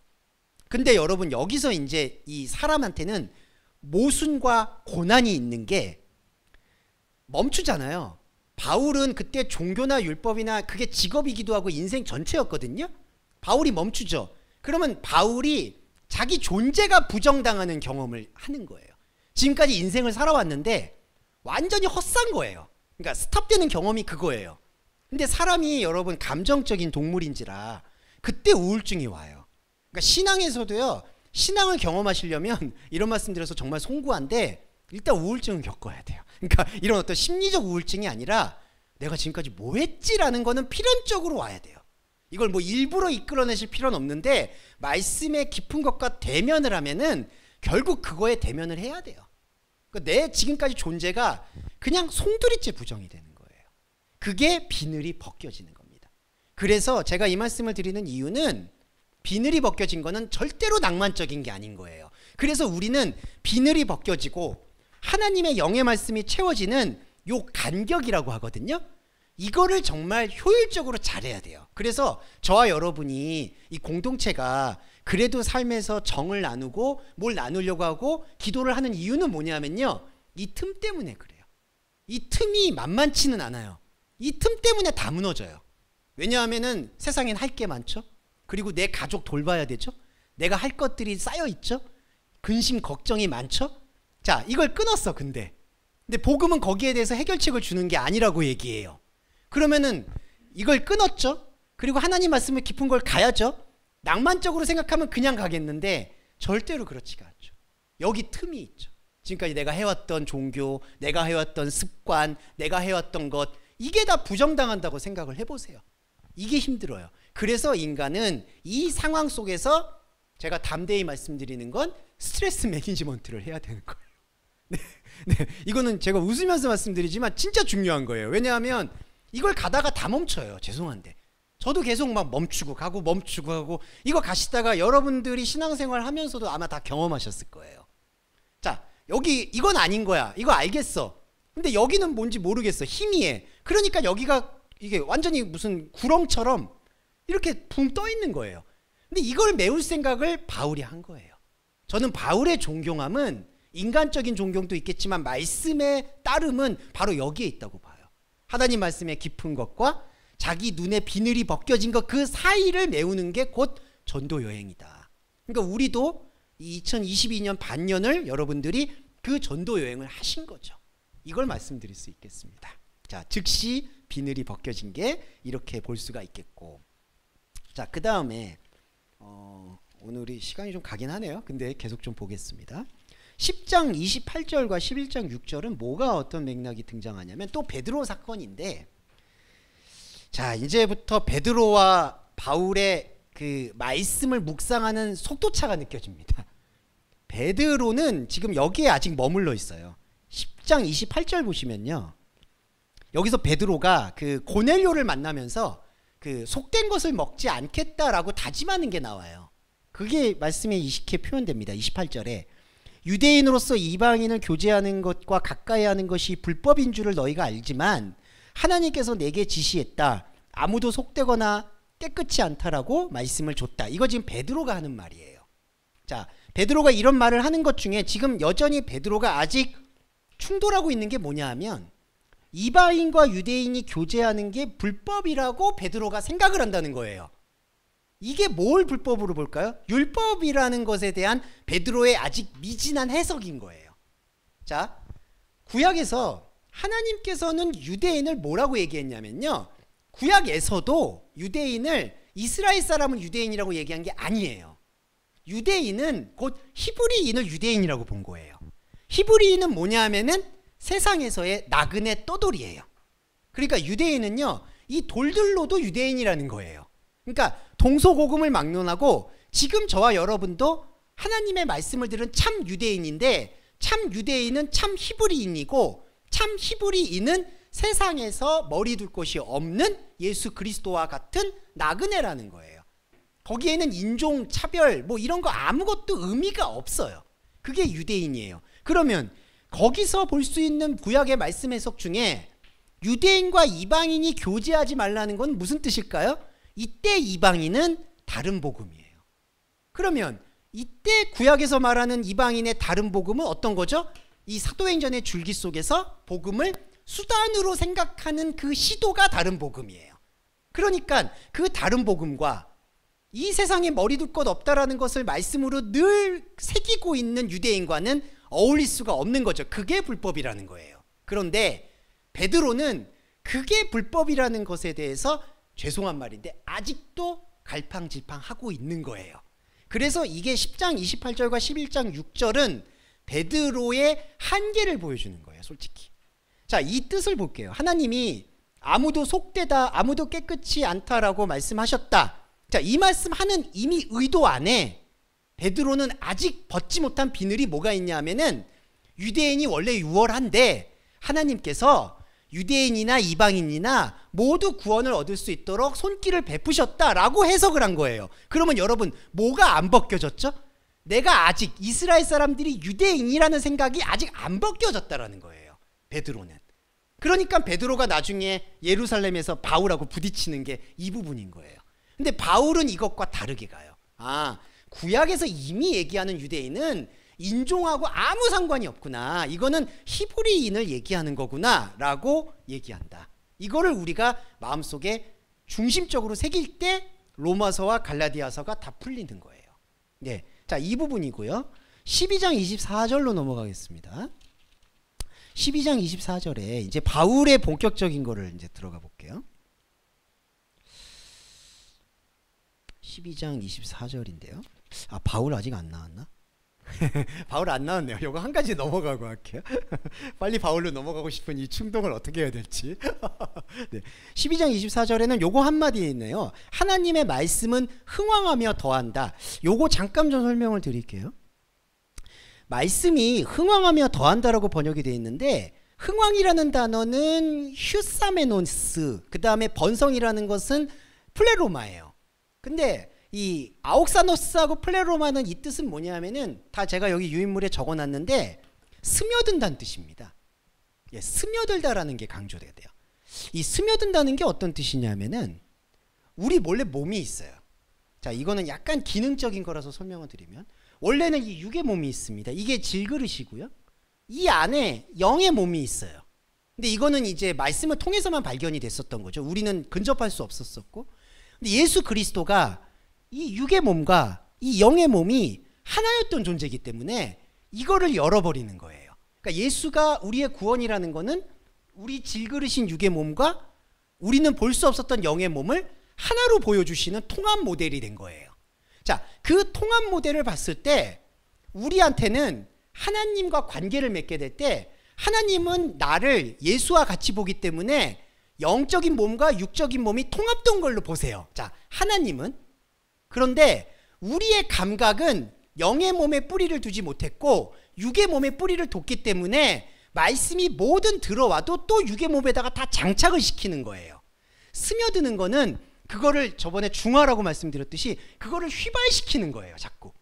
근데 여러분, 여기서 이제 이 사람한테는 모순과 고난이 있는 게 멈추잖아요. 바울은 그때 종교나 율법이나 그게 직업이기도 하고 인생 전체였거든요. 바울이 멈추죠. 그러면 바울이 자기 존재가 부정당하는 경험을 하는 거예요. 지금까지 인생을 살아왔는데 완전히 헛산 거예요. 그러니까 스탑되는 경험이 그거예요. 근데 사람이 여러분 감정적인 동물인지라 그때 우울증이 와요. 그러니까 신앙에서도요, 신앙을 경험하시려면 이런 말씀 드려서 정말 송구한데 일단 우울증을 겪어야 돼요. 그러니까 이런 어떤 심리적 우울증이 아니라 내가 지금까지 뭐 했지라는 거는 필연적으로 와야 돼요. 이걸 뭐 일부러 이끌어내실 필요는 없는데 말씀의 깊은 것과 대면을 하면은 결국 그거에 대면을 해야 돼요. 그러니까 내 지금까지 존재가 그냥 송두리째 부정이 되는 거예요. 그게 비늘이 벗겨지는 겁니다. 그래서 제가 이 말씀을 드리는 이유는 비늘이 벗겨진 거는 절대로 낭만적인 게 아닌 거예요. 그래서 우리는 비늘이 벗겨지고 하나님의 영의 말씀이 채워지는 요 간격이라고 하거든요. 이거를 정말 효율적으로 잘해야 돼요. 그래서 저와 여러분이 이 공동체가 그래도 삶에서 정을 나누고 뭘 나누려고 하고 기도를 하는 이유는 뭐냐면요, 이 틈 때문에 그래요. 이 틈이 만만치는 않아요. 이 틈 때문에 다 무너져요. 왜냐하면은 세상엔 할 게 많죠. 그리고 내 가족 돌봐야 되죠. 내가 할 것들이 쌓여 있죠. 근심 걱정이 많죠. 자, 이걸 끊었어. 근데 복음은 거기에 대해서 해결책을 주는 게 아니라고 얘기해요. 그러면은 이걸 끊었죠. 그리고 하나님 말씀을 깊은 걸 가야죠. 낭만적으로 생각하면 그냥 가겠는데 절대로 그렇지가 않죠. 여기 틈이 있죠. 지금까지 내가 해왔던 종교, 내가 해왔던 습관, 내가 해왔던 것, 이게 다 부정당한다고 생각을 해보세요. 이게 힘들어요. 그래서 인간은 이 상황 속에서 제가 담대히 말씀드리는 건 스트레스 매니지먼트를 해야 되는 거예요. 네, 이거는 제가 웃으면서 말씀드리지만 진짜 중요한 거예요. 왜냐하면 이걸 가다가 다 멈춰요. 죄송한데 저도 계속 막 멈추고 가고 멈추고 하고, 이거 가시다가 여러분들이 신앙생활 하면서도 아마 다 경험하셨을 거예요. 자, 여기 이건 아닌 거야. 이거 알겠어. 근데 여기는 뭔지 모르겠어. 희미해. 그러니까 여기가 이게 완전히 무슨 구렁처럼 이렇게 붕 떠 있는 거예요. 근데 이걸 메울 생각을 바울이 한 거예요. 저는 바울의 존경함은 인간적인 존경도 있겠지만 말씀의 따름은 바로 여기에 있다고 봐요. 하나님 말씀의 깊은 것과 자기 눈에 비늘이 벗겨진 것, 그 사이를 메우는 게 곧 전도 여행이다. 그러니까 우리도 이 2022년 반년을 여러분들이 그 전도 여행을 하신 거죠. 이걸 말씀드릴 수 있겠습니다. 자, 즉시 비늘이 벗겨진 게 이렇게 볼 수가 있겠고, 자, 그 다음에 오늘이 시간이 좀 가긴 하네요. 근데 계속 좀 보겠습니다. 10장 28절과 11장 6절은 뭐가 어떤 맥락이 등장하냐면 또 베드로 사건인데, 자, 이제부터 베드로와 바울의 그 말씀을 묵상하는 속도차가 느껴집니다. 베드로는 지금 여기에 아직 머물러 있어요. 10장 28절 보시면요, 여기서 베드로가 그 고넬료를 만나면서 그 속된 것을 먹지 않겠다라고 다짐하는 게 나와요. 그게 말씀에 이렇게 표현됩니다. 28절에 유대인으로서 이방인을 교제하는 것과 가까이 하는 것이 불법인 줄을 너희가 알지만 하나님께서 내게 지시했다. 아무도 속되거나 깨끗이 않다라고 말씀을 줬다. 이거 지금 베드로가 하는 말이에요. 자, 베드로가 이런 말을 하는 것 중에 지금 여전히 베드로가 아직 충돌하고 있는 게 뭐냐 하면 이방인과 유대인이 교제하는 게 불법이라고 베드로가 생각을 한다는 거예요. 이게 뭘 불법으로 볼까요? 율법이라는 것에 대한 베드로의 아직 미진한 해석인 거예요. 자, 구약에서 하나님께서는 유대인을 뭐라고 얘기했냐면요, 구약에서도 유대인을, 이스라엘 사람은 유대인이라고 얘기한 게 아니에요. 유대인은 곧 히브리인을 유대인이라고 본 거예요. 히브리인은 뭐냐 하면은 세상에서의 나그네 떠돌이에요. 그러니까 유대인은요, 이 돌들로도 유대인이라는 거예요. 그러니까 동서고금을 막론하고 지금 저와 여러분도 하나님의 말씀을 들은 참 유대인인데, 참 유대인은 참 히브리인이고, 참 히브리인은 세상에서 머리 둘 곳이 없는 예수 그리스도와 같은 나그네라는 거예요. 거기에는 인종 차별 뭐 이런 거 아무것도 의미가 없어요. 그게 유대인이에요. 그러면 거기서 볼 수 있는 구약의 말씀 해석 중에 유대인과 이방인이 교제하지 말라는 건 무슨 뜻일까요? 이때 이방인은 다른 복음이에요. 그러면 이때 구약에서 말하는 이방인의 다른 복음은 어떤 거죠? 이 사도행전의 줄기 속에서 복음을 수단으로 생각하는 그 시도가 다른 복음이에요. 그러니까 그 다른 복음과 이 세상에 머리 둘 것 없다라는 것을 말씀으로 늘 새기고 있는 유대인과는 어울릴 수가 없는 거죠. 그게 불법이라는 거예요. 그런데 베드로는 그게 불법이라는 것에 대해서, 죄송한 말인데, 아직도 갈팡질팡하고 있는 거예요. 그래서 이게 10장 28절과 11장 6절은 베드로의 한계를 보여주는 거예요, 솔직히. 자, 이 뜻을 볼게요. 하나님이 아무도 속되다, 아무도 깨끗이 않다라고 말씀하셨다. 자, 이 말씀하는 이미 의도 안에 베드로는 아직 벗지 못한 비늘이 뭐가 있냐 하면은, 유대인이 원래 유월한데 하나님께서 유대인이나 이방인이나 모두 구원을 얻을 수 있도록 손길을 베푸셨다라고 해석을 한 거예요. 그러면 여러분, 뭐가 안 벗겨졌죠? 내가 아직 이스라엘 사람들이 유대인이라는 생각이 아직 안 벗겨졌다라는 거예요, 베드로는. 그러니까 베드로가 나중에 예루살렘에서 바울하고 부딪히는 게 이 부분인 거예요. 근데 바울은 이것과 다르게 가요. 아, 구약에서 이미 얘기하는 유대인은 인종하고 아무 상관이 없구나, 이거는 히브리인을 얘기하는 거구나 라고 얘기한다. 이거를 우리가 마음속에 중심적으로 새길 때 로마서와 갈라디아서가 다 풀리는 거예요. 네, 자, 이 부분이고요. 12장 24절로 넘어가겠습니다. 12장 24절에 이제 바울의 본격적인 거를 이제 들어가 볼게요. 12장 24절인데요. 아, 바울 아직 안 나왔나? 바울 안 나왔네요. 요거 한 가지 넘어가고 할게요. 빨리 바울로 넘어가고 싶은 이 충동을 어떻게 해야 될지. 네. 12장 24절에는 요거 한마디 있네요. 하나님의 말씀은 흥왕하며 더한다. 요거 잠깐 좀 설명을 드릴게요. 말씀이 흥왕하며 더한다라고 번역이 되어 있는데, 흥왕이라는 단어는 휴사메노스, 그 다음에 번성이라는 것은 플레로마예요. 근데 이 아옥사노스하고 플레로마는 이 뜻은 뭐냐면은, 다 제가 여기 유인물에 적어놨는데 스며든다는 뜻입니다. 예, 스며들다라는 게 강조돼야 돼요. 이 스며든다는 게 어떤 뜻이냐면은, 우리 원래 몸이 있어요. 자, 이거는 약간 기능적인 거라서 설명을 드리면, 원래는 이 육의 몸이 있습니다. 이게 질그릇이고요. 이 안에 영의 몸이 있어요. 근데 이거는 이제 말씀을 통해서만 발견이 됐었던 거죠. 우리는 근접할 수 없었었고. 근데 예수 그리스도가 이 육의 몸과 이 영의 몸이 하나였던 존재이기 때문에 이거를 열어버리는 거예요. 그러니까 예수가 우리의 구원이라는 거는 우리 질그릇인 육의 몸과 우리는 볼 수 없었던 영의 몸을 하나로 보여주시는 통합 모델이 된 거예요. 자, 그 통합 모델을 봤을 때 우리한테는 하나님과 관계를 맺게 될 때, 하나님은 나를 예수와 같이 보기 때문에 영적인 몸과 육적인 몸이 통합된 걸로 보세요. 자, 하나님은. 그런데 우리의 감각은 영의 몸에 뿌리를 두지 못했고 육의 몸에 뿌리를 뒀기 때문에 말씀이 뭐든 들어와도 또 육의 몸에다가 다 장착을 시키는 거예요. 스며드는 거는 그거를 저번에 중화라고 말씀드렸듯이 그거를 휘발시키는 거예요, 자꾸.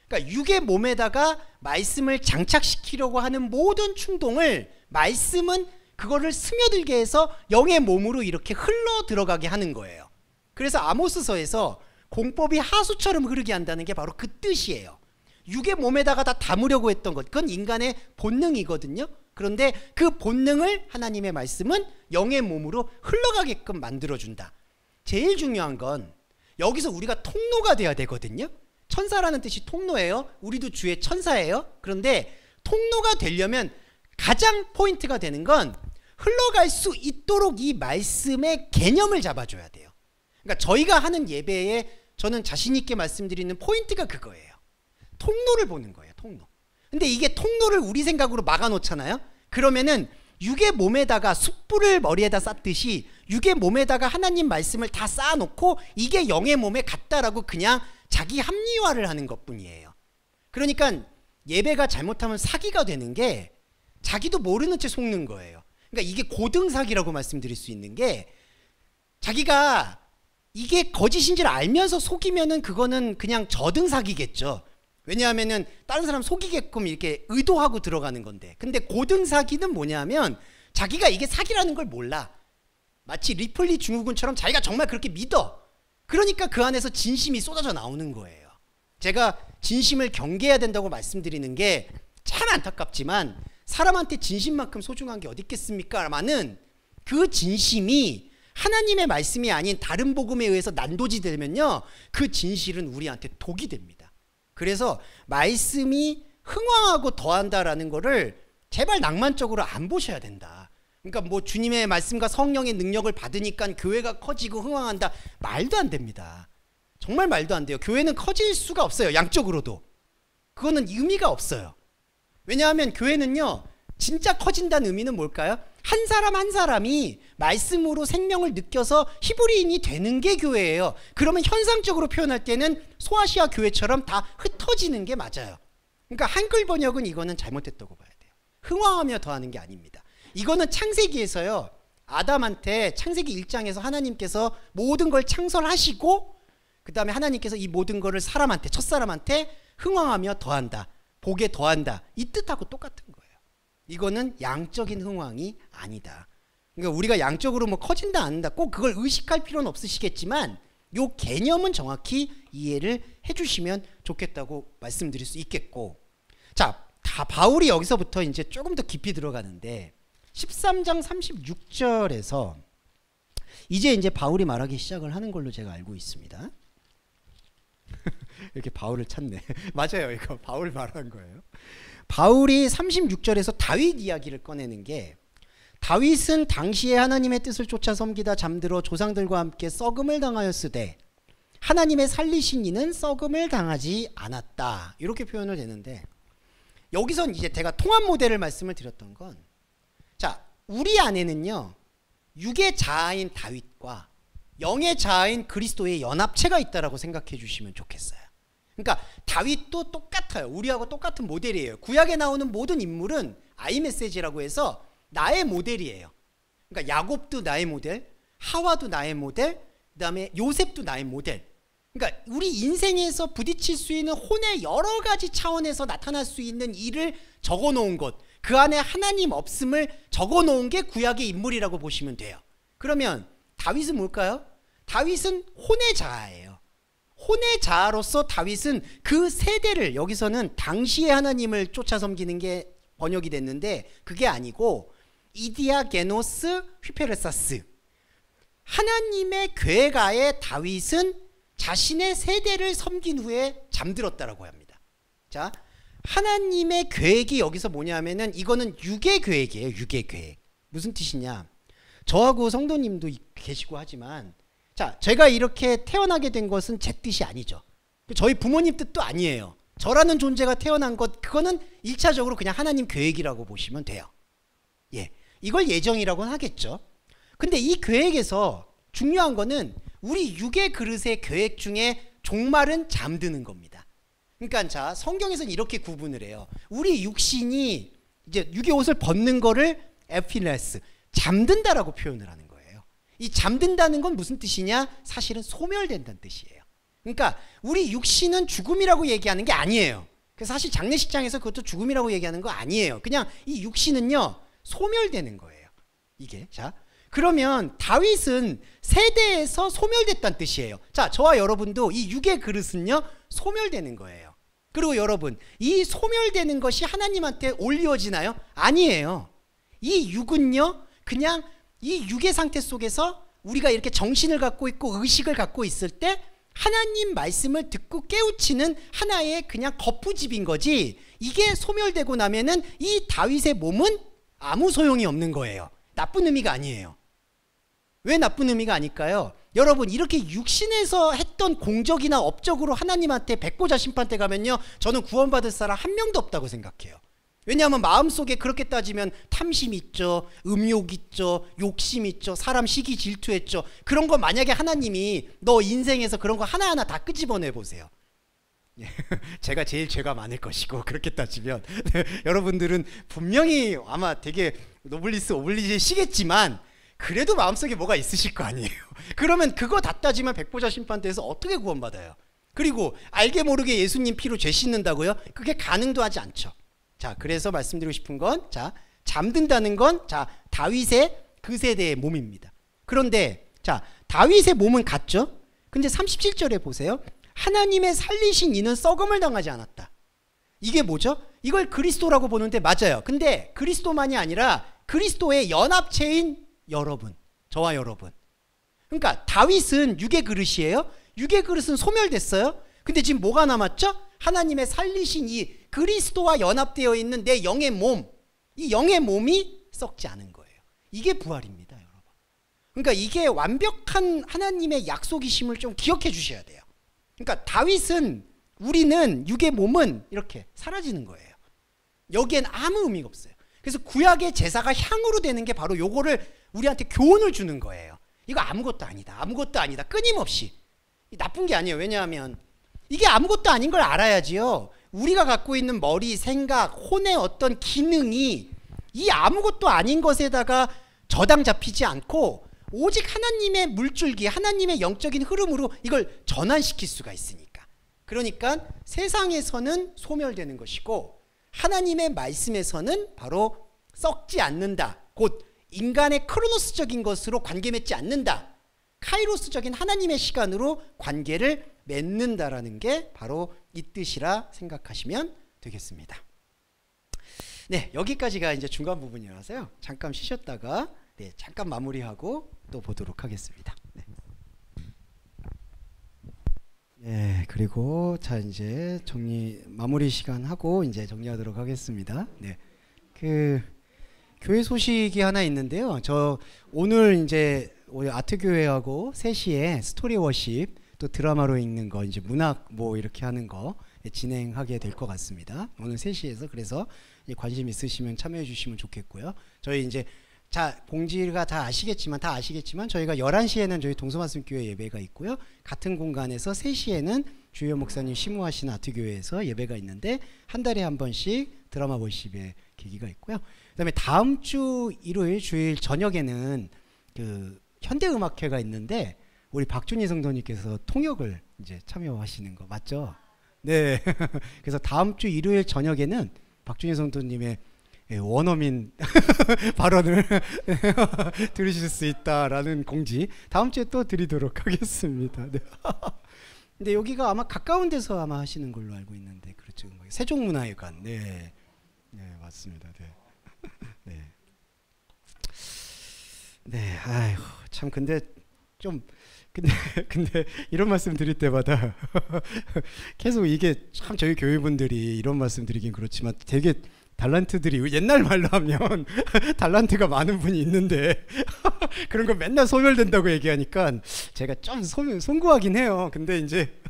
그러니까 육의 몸에다가 말씀을 장착시키려고 하는 모든 충동을 말씀은 그거를 스며들게 해서 영의 몸으로 이렇게 흘러 들어가게 하는 거예요. 그래서 아모스서에서 공법이 하수처럼 흐르게 한다는 게 바로 그 뜻이에요. 육의 몸에다가 다 담으려고 했던 것, 그건 인간의 본능이거든요. 그런데 그 본능을 하나님의 말씀은 영의 몸으로 흘러가게끔 만들어준다. 제일 중요한 건 여기서 우리가 통로가 돼야 되거든요. 천사라는 뜻이 통로예요. 우리도 주의 천사예요. 그런데 통로가 되려면 가장 포인트가 되는 건 흘러갈 수 있도록 이 말씀의 개념을 잡아줘야 돼요. 그러니까 저희가 하는 예배에 저는 자신 있게 말씀드리는 포인트가 그거예요. 통로를 보는 거예요. 통로. 근데 이게 통로를 우리 생각으로 막아놓잖아요. 그러면은 육의 몸에다가 숯불을 머리에다 쌌듯이 육의 몸에다가 하나님 말씀을 다 쌓아놓고 이게 영의 몸에 같다라고 그냥 자기 합리화를 하는 것뿐이에요. 그러니까 예배가 잘못하면 사기가 되는 게 자기도 모르는 채 속는 거예요. 그러니까 이게 고등사기라고 말씀드릴 수 있는 게 자기가 이게 거짓인지를 알면서 속이면은 그거는 그냥 저등사기겠죠. 왜냐하면은 다른 사람 속이게끔 이렇게 의도하고 들어가는 건데. 근데 고등사기는 뭐냐면 자기가 이게 사기라는 걸 몰라. 마치 리플리 증후군처럼 자기가 정말 그렇게 믿어. 그러니까 그 안에서 진심이 쏟아져 나오는 거예요. 제가 진심을 경계해야 된다고 말씀드리는 게 참 안타깝지만 사람한테 진심만큼 소중한 게 어디 있겠습니까? 라마는 그 진심이 하나님의 말씀이 아닌 다른 복음에 의해서 난도질되면요, 그 진실은 우리한테 독이 됩니다. 그래서 말씀이 흥왕하고 더한다라는 거를 제발 낭만적으로 안 보셔야 된다. 그러니까 뭐 주님의 말씀과 성령의 능력을 받으니까 교회가 커지고 흥왕한다. 말도 안 됩니다. 정말 말도 안 돼요. 교회는 커질 수가 없어요. 양쪽으로도. 그거는 의미가 없어요. 왜냐하면 교회는요, 진짜 커진다는 의미는 뭘까요? 한 사람 한 사람이 말씀으로 생명을 느껴서 히브리인이 되는 게 교회예요. 그러면 현상적으로 표현할 때는 소아시아 교회처럼 다 흩어지는 게 맞아요. 그러니까 한글 번역은 이거는 잘못됐다고 봐야 돼요. 흥왕하며 더하는 게 아닙니다. 이거는 창세기에서요, 아담한테 창세기 1장에서 하나님께서 모든 걸 창설하시고 그 다음에 하나님께서 이 모든 거를 사람한테, 첫사람한테 흥왕하며 더한다, 복에 더한다, 이 뜻하고 똑같은 거예요. 이거는 양적인 흥왕이 아니다. 그러니까 우리가 양적으로 뭐 커진다 안 한다 꼭 그걸 의식할 필요는 없으시겠지만 요 개념은 정확히 이해를 해주시면 좋겠다고 말씀드릴 수 있겠고, 자, 다 바울이 여기서부터 이제 조금 더 깊이 들어가는데 13장 36절에서 이제 바울이 말하기 시작을 하는 걸로 제가 알고 있습니다. 이렇게 바울을 찾네. 맞아요. 이거 바울 말한 거예요. 바울이 36절에서 다윗 이야기를 꺼내는 게, 다윗은 당시에 하나님의 뜻을 쫓아 섬기다 잠들어 조상들과 함께 썩음을 당하였으되 하나님의 살리신 이는 썩음을 당하지 않았다. 이렇게 표현을 되는데, 여기선 이제 제가 통합 모델을 말씀을 드렸던 건, 자, 우리 안에는요, 육의 자아인 다윗과 영의 자아인 그리스도의 연합체가 있다라고 생각해 주시면 좋겠어요. 그러니까 다윗도 똑같아요. 우리하고 똑같은 모델이에요. 구약에 나오는 모든 인물은 아이메시지라고 해서 나의 모델이에요. 그러니까 야곱도 나의 모델, 하와도 나의 모델, 그 다음에 요셉도 나의 모델. 그러니까 우리 인생에서 부딪힐 수 있는 혼의 여러 가지 차원에서 나타날 수 있는 일을 적어놓은 것, 그 안에 하나님 없음을 적어놓은 게 구약의 인물이라고 보시면 돼요. 그러면 다윗은 뭘까요? 다윗은 혼의 자아예요. 혼의 자아로서 다윗은 그 세대를, 여기서는 당시의 하나님을 쫓아 섬기는 게 번역이 됐는데 그게 아니고 이디아게노스 휘페르사스, 하나님의 궤가에 다윗은 자신의 세대를 섬긴 후에 잠들었다라고 합니다. 자, 하나님의 계획이 여기서 뭐냐면은 이거는 육의 계획이에요. 육의 계획. 무슨 뜻이냐? 저하고 성도님도 계시고 하지만, 자, 제가 이렇게 태어나게 된 것은 제 뜻이 아니죠. 저희 부모님 뜻도 아니에요. 저라는 존재가 태어난 것, 그거는 1차적으로 그냥 하나님 계획이라고 보시면 돼요. 예, 이걸 예정이라고는 하겠죠. 근데 이 계획에서 중요한 거는 우리 육의 그릇의 계획 중에 종말은 잠드는 겁니다. 그러니까 자, 성경에서는 이렇게 구분을 해요. 우리 육신이 이제 육의 옷을 벗는 거를 에피레스, 잠든다라고 표현을 하는 거예요. 이 잠든다는 건 무슨 뜻이냐? 사실은 소멸된다는 뜻이에요. 그러니까 우리 육신은 죽음이라고 얘기하는 게 아니에요. 그래서 사실 장례식장에서 그것도 죽음이라고 얘기하는 거 아니에요. 그냥 이 육신은요, 소멸되는 거예요. 이게. 자, 그러면 다윗은 세대에서 소멸됐다는 뜻이에요. 자, 저와 여러분도 이 육의 그릇은요, 소멸되는 거예요. 그리고 여러분, 이 소멸되는 것이 하나님한테 올리워지나요? 아니에요. 이 육은요, 그냥 이 육의 상태 속에서 우리가 이렇게 정신을 갖고 있고 의식을 갖고 있을 때 하나님 말씀을 듣고 깨우치는 하나의 그냥 거푸집인 거지, 이게 소멸되고 나면은 이 다윗의 몸은 아무 소용이 없는 거예요. 나쁜 의미가 아니에요. 왜 나쁜 의미가 아닐까요? 여러분, 이렇게 육신에서 했던 공적이나 업적으로 하나님한테 백보자 심판대 가면요, 저는 구원받을 사람 한 명도 없다고 생각해요. 왜냐하면 마음속에 그렇게 따지면 탐심 있죠, 음욕 있죠, 욕심 있죠, 사람 시기 질투했죠. 그런 거 만약에 하나님이 너 인생에서 그런 거 하나하나 다 끄집어내 보세요. 제가 제일 죄가 많을 것이고, 그렇게 따지면 여러분들은 분명히 아마 되게 노블리스 오블리제시겠지만 그래도 마음속에 뭐가 있으실 거 아니에요. 그러면 그거 다 따지면 백보자 심판대에서 어떻게 구원받아요? 그리고 알게 모르게 예수님 피로 죄 씻는다고요? 그게 가능도 하지 않죠. 자, 그래서 말씀드리고 싶은 건, 자, 잠든다는 건, 자, 다윗의 그 세대의 몸입니다. 그런데 자, 다윗의 몸은 같죠? 근데 37절에 보세요. 하나님의 살리신 이는 썩음을 당하지 않았다. 이게 뭐죠? 이걸 그리스도라고 보는데 맞아요. 근데 그리스도만이 아니라 그리스도의 연합체인 여러분, 저와 여러분. 그러니까 다윗은 육의 그릇이에요. 육의 그릇은 소멸됐어요. 근데 지금 뭐가 남았죠? 하나님의 살리신 이 그리스도와 연합되어 있는 내 영의 몸, 이 영의 몸이 썩지 않은 거예요. 이게 부활입니다, 여러분. 그러니까 이게 완벽한 하나님의 약속이심을 좀 기억해 주셔야 돼요. 그러니까 다윗은, 우리는 육의 몸은 이렇게 사라지는 거예요. 여기엔 아무 의미가 없어요. 그래서 구약의 제사가 향으로 되는 게 바로 요거를 우리한테 교훈을 주는 거예요. 이거 아무것도 아니다, 아무것도 아니다, 끊임없이. 나쁜 게 아니에요. 왜냐하면 이게 아무것도 아닌 걸 알아야지요. 우리가 갖고 있는 머리, 생각, 혼의 어떤 기능이 이 아무것도 아닌 것에다가 저당 잡히지 않고 오직 하나님의 물줄기, 하나님의 영적인 흐름으로 이걸 전환시킬 수가 있으니까. 그러니까 세상에서는 소멸되는 것이고 하나님의 말씀에서는 바로 썩지 않는다. 곧 인간의 크로노스적인 것으로 관계 맺지 않는다. 카이로스적인 하나님의 시간으로 관계를 맺는다라는 게 바로 이 뜻이라 생각하시면 되겠습니다. 네, 여기까지가 이제 중간 부분이라서요. 잠깐 쉬셨다가 잠깐 마무리하고 또 보도록 하겠습니다. 네, 그리고 자 이제 마무리 시간 하고 이제 정리하도록 하겠습니다. 네, 그 교회 소식이 하나 있는데요. 저 오늘 이제 아트 교회하고 3시에 스토리 워십 또 드라마로 읽는 거 이제 문학 뭐 이렇게 하는 거 진행하게 될 것 같습니다. 오늘 3시에서 그래서 관심 있으시면 참여해 주시면 좋겠고요. 저희 이제 봉지가 다 아시겠지만 저희가 11시에는 저희 동서말씀교회 예배가 있고요. 같은 공간에서 3시에는 주요 목사님 심우하신 아트교회에서 예배가 있는데 한 달에 한 번씩 드라마 워십의 계기가 있고요. 그다음에 다음 주 일요일 주일 저녁에는 그 현대음악회가 있는데 우리 박준희 성도님께서 통역을 이제 참여하시는 거 맞죠? 네. 그래서 다음 주 일요일 저녁에는 박준희 성도님의 원어민 발언을 들으실 수 있다라는 공지 다음 주에 또 드리도록 하겠습니다. 네. 근데 여기가 아마 가까운 데서 아마 하시는 걸로 알고 있는데 그렇죠. 세종문화회관. 네. 네, 맞습니다. 네. 네. 네. 아이고, 참 근데 이런 말씀 드릴 때마다 계속 이게 참 저희 교회분들이 이런 말씀 드리긴 그렇지만 되게 달란트들이 옛날 말로 하면 달란트가 많은 분이 있는데 그런 거 맨날 소멸된다고 얘기하니까 제가 좀 송구하긴 해요. 근데 이제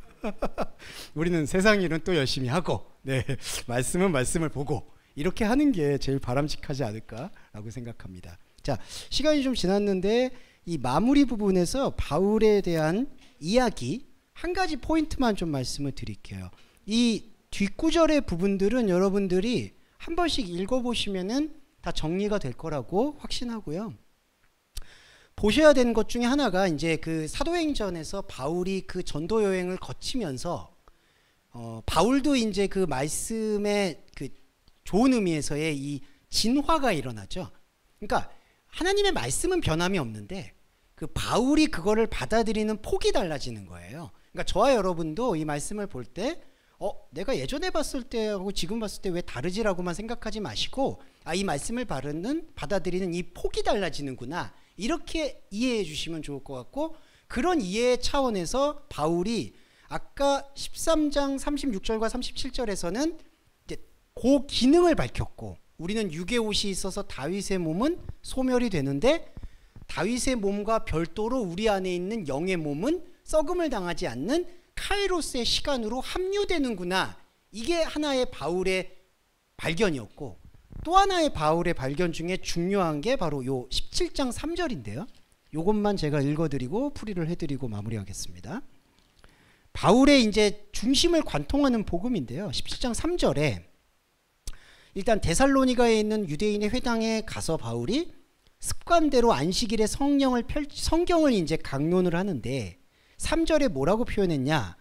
우리는 세상 일은 또 열심히 하고 네, 말씀은 말씀을 보고 이렇게 하는 게 제일 바람직하지 않을까라고 생각합니다. 자, 시간이 좀 지났는데 이 마무리 부분에서 바울에 대한 이야기 한 가지 포인트만 좀 말씀을 드릴게요. 이 뒷구절의 부분들은 여러분들이 한 번씩 읽어보시면은 다 정리가 될 거라고 확신하고요. 보셔야 되는 것 중에 하나가 이제 그 사도행전에서 바울이 그 전도 여행을 거치면서 바울도 이제 그 말씀의 그 좋은 의미에서의 이 진화가 일어나죠. 그러니까 하나님의 말씀은 변함이 없는데 그 바울이 그거를 받아들이는 폭이 달라지는 거예요. 그러니까 저와 여러분도 이 말씀을 볼 때 내가 예전에 봤을 때하고 지금 봤을 때 왜 다르지라고만 생각하지 마시고 이 말씀을 받아들이는 이 폭이 달라지는구나 이렇게 이해해 주시면 좋을 것 같고, 그런 이해의 차원에서 바울이 아까 13장 36절과 37절에서는 이제 그 기능을 밝혔고, 우리는 육의 옷이 있어서 다윗의 몸은 소멸이 되는데 다윗의 몸과 별도로 우리 안에 있는 영의 몸은 썩음을 당하지 않는 카이로스의 시간으로 합류되는구나. 이게 하나의 바울의 발견이었고, 또 하나의 바울의 발견 중에 중요한 게 바로 요 17장 3절인데요. 요것만 제가 읽어드리고 풀이를 해드리고 마무리하겠습니다. 바울의 이제 중심을 관통하는 복음인데요. 17장 3절에 일단 데살로니가에 있는 유대인의 회당에 가서 바울이 습관대로 안식일에 성경을 이제 강론을 하는데 3절에 뭐라고 표현했냐?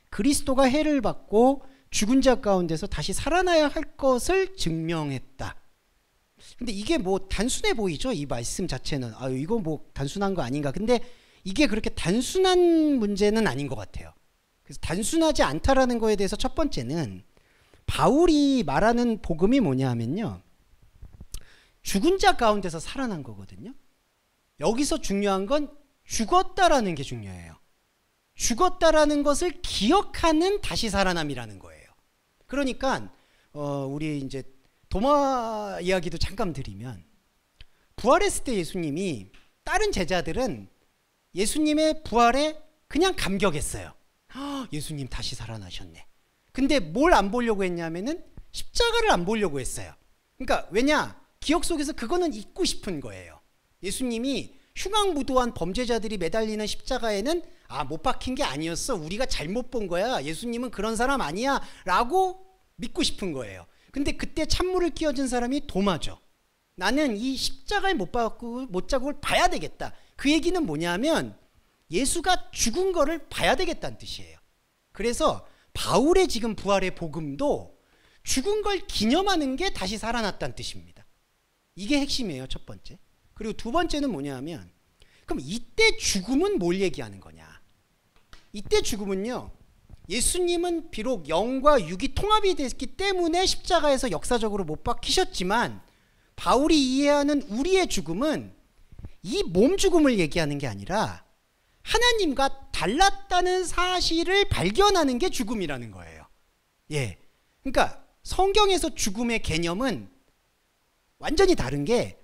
그리스도가 해를 받고 죽은 자 가운데서 다시 살아나야 할 것을 증명했다. 근데 이게 뭐 단순해 보이죠? 이 말씀 자체는 이거 뭐 단순한 거 아닌가? 근데 이게 그렇게 단순한 문제는 아닌 것 같아요. 그래서 단순하지 않다라는 거에 대해서 첫 번째는 바울이 말하는 복음이 뭐냐 하면요, 죽은 자 가운데서 살아난 거거든요. 여기서 중요한 건 죽었다라는 게 중요해요. 죽었다라는 것을 기억하는 다시 살아남이라는 거예요. 그러니까 우리 이제 도마 이야기도 잠깐 드리면, 부활했을 때 예수님이, 다른 제자들은 예수님의 부활에 그냥 감격했어요. 예수님 다시 살아나셨네. 근데 뭘 안 보려고 했냐면은 십자가를 안 보려고 했어요. 그러니까 왜냐? 기억 속에서 그거는 잊고 싶은 거예요. 예수님이 흉악무도한 범죄자들이 매달리는 십자가에는 못 박힌 게 아니었어, 우리가 잘못 본 거야, 예수님은 그런 사람 아니야 라고 믿고 싶은 거예요. 근데 그때 찬물을 끼얹은 사람이 도마죠. 나는 이 십자가의 못자국을 봐야 되겠다. 그 얘기는 뭐냐면 예수가 죽은 거를 봐야 되겠다는 뜻이에요. 그래서 바울의 지금 부활의 복음도 죽은 걸 기념하는 게 다시 살아났다는 뜻입니다. 이게 핵심이에요, 첫 번째. 그리고 두 번째는 뭐냐면, 그럼 이때 죽음은 뭘 얘기하는 거냐? 이때 죽음은요, 예수님은 비록 영과 육이 통합이 됐기 때문에 십자가에서 역사적으로 못 박히셨지만, 바울이 이해하는 우리의 죽음은 이 몸 죽음을 얘기하는 게 아니라 하나님과 달랐다는 사실을 발견하는 게 죽음이라는 거예요. 그러니까 성경에서 죽음의 개념은 완전히 다른 게,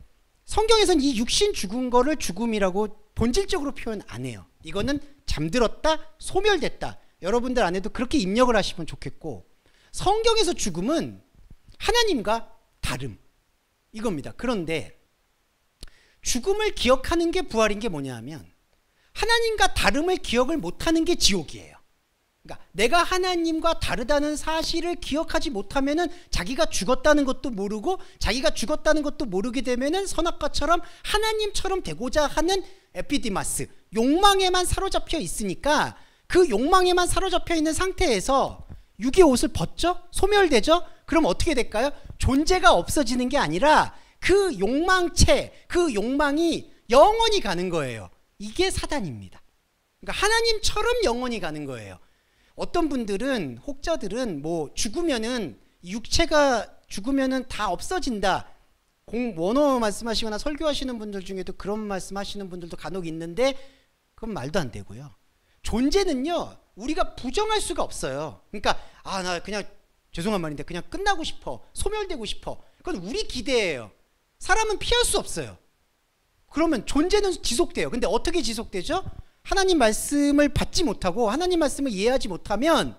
성경에서는 이 육신 죽은 거를 죽음이라고 본질적으로 표현 안 해요. 이거는 잠들었다, 소멸됐다. 여러분들 안에도 그렇게 입력을 하시면 좋겠고, 성경에서 죽음은 하나님과 다름, 이겁니다. 그런데 죽음을 기억하는 게 부활인 게 뭐냐 하면, 하나님과 다름을 기억을 못하는 게 지옥이에요. 그러니까 내가 하나님과 다르다는 사실을 기억하지 못하면은 자기가 죽었다는 것도 모르고, 자기가 죽었다는 것도 모르게 되면은 선악과처럼 하나님처럼 되고자 하는 에피디마스, 욕망에만 사로잡혀 있으니까, 그 욕망에만 사로잡혀 있는 상태에서 육의 옷을 벗죠? 소멸되죠? 그럼 어떻게 될까요? 존재가 없어지는 게 아니라 그 욕망체, 그 욕망이 영원히 가는 거예요. 이게 사단입니다. 그러니까 하나님처럼 영원히 가는 거예요. 어떤 분들은, 혹자들은 뭐 죽으면은, 육체가 죽으면은 다 없어진다, 원어 말씀하시거나 설교하시는 분들 중에도 그런 말씀하시는 분들도 간혹 있는데, 그건 말도 안 되고요. 존재는요, 우리가 부정할 수가 없어요. 그러니까 나 그냥, 죄송한 말인데 그냥 끝나고 싶어, 소멸되고 싶어, 그건 우리 기대예요. 사람은 피할 수 없어요. 그러면 존재는 지속돼요. 근데 어떻게 지속되죠? 하나님 말씀을 받지 못하고 하나님 말씀을 이해하지 못하면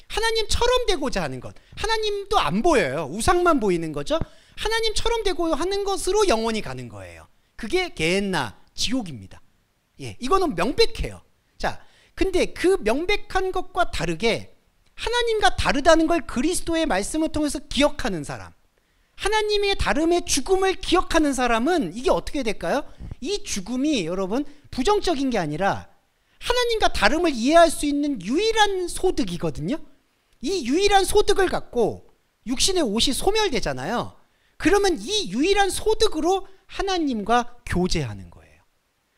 하나님처럼 되고자 하는 것, 하나님도 안 보여요. 우상만 보이는 거죠. 하나님처럼 되고 하는 것으로 영원히 가는 거예요. 그게 게헨나, 지옥입니다. 예, 이거는 명백해요. 자, 근데 그 명백한 것과 다르게 하나님과 다르다는 걸 그리스도의 말씀을 통해서 기억하는 사람, 하나님의 다름의 죽음을 기억하는 사람은 이게 어떻게 될까요? 이 죽음이 여러분 부정적인 게 아니라 하나님과 다름을 이해할 수 있는 유일한 소득이거든요. 이 유일한 소득을 갖고 육신의 옷이 소멸되잖아요. 그러면 이 유일한 소득으로 하나님과 교제하는 거예요.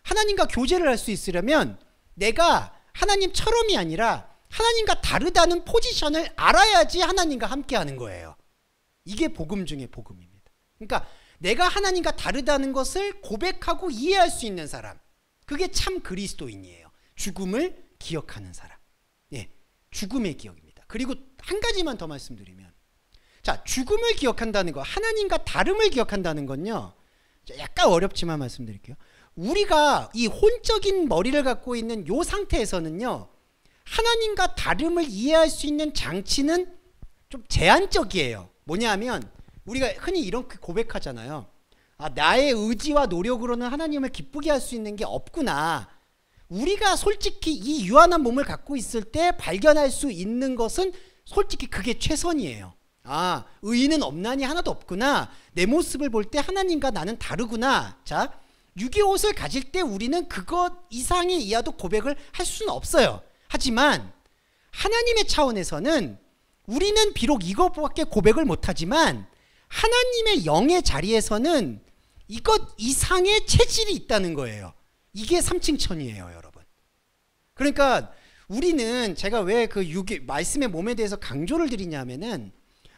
하나님과 교제를 할 수 있으려면 내가 하나님처럼이 아니라 하나님과 다르다는 포지션을 알아야지 하나님과 함께하는 거예요. 이게 복음 중에 복음입니다. 그러니까 내가 하나님과 다르다는 것을 고백하고 이해할 수 있는 사람, 그게 참 그리스도인이에요. 죽음을 기억하는 사람. 예, 죽음의 기억입니다. 그리고 한 가지만 더 말씀드리면, 자, 죽음을 기억한다는 거, 하나님과 다름을 기억한다는 건요, 약간 어렵지만 말씀드릴게요. 우리가 이 혼적인 머리를 갖고 있는 이 상태에서는요, 하나님과 다름을 이해할 수 있는 장치는 좀 제한적이에요. 뭐냐면 우리가 흔히 이렇게 고백하잖아요. 아, 나의 의지와 노력으로는 하나님을 기쁘게 할 수 있는 게 없구나. 우리가 솔직히 이 유한한 몸을 갖고 있을 때 발견할 수 있는 것은 솔직히 그게 최선이에요. 아, 의인은 없나니 하나도 없구나. 내 모습을 볼 때 하나님과 나는 다르구나. 자, 육의 옷을 가질 때 우리는 그것 이상의 이하도 고백을 할 수는 없어요. 하지만 하나님의 차원에서는 우리는 비록 이것밖에 고백을 못하지만 하나님의 영의 자리에서는 이것 이상의 체질이 있다는 거예요. 이게 삼층천이에요, 여러분. 그러니까 우리는, 제가 왜 그 말씀의 몸에 대해서 강조를 드리냐면은,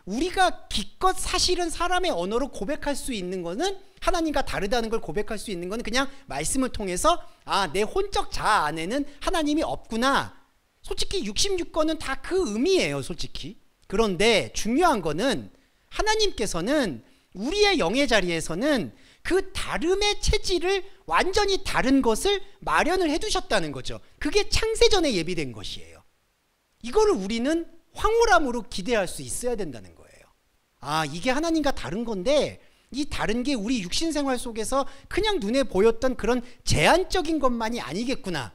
우리가 기껏 사실은 사람의 언어로 고백할 수 있는 거는, 하나님과 다르다는 걸 고백할 수 있는 거는 그냥 말씀을 통해서, 아, 내 혼적 자아 안에는 하나님이 없구나. 솔직히 66권은 다 그 의미예요, 솔직히. 그런데 중요한 거는 하나님께서는 우리의 영의 자리에서는 그 다름의 체질을 완전히 다른 것을 마련을 해두셨다는 거죠. 그게 창세전에 예비된 것이에요. 이거를 우리는 황홀함으로 기대할 수 있어야 된다는 거예요. 아, 이게 하나님과 다른 건데 이 다른 게 우리 육신 생활 속에서 그냥 눈에 보였던 그런 제한적인 것만이 아니겠구나.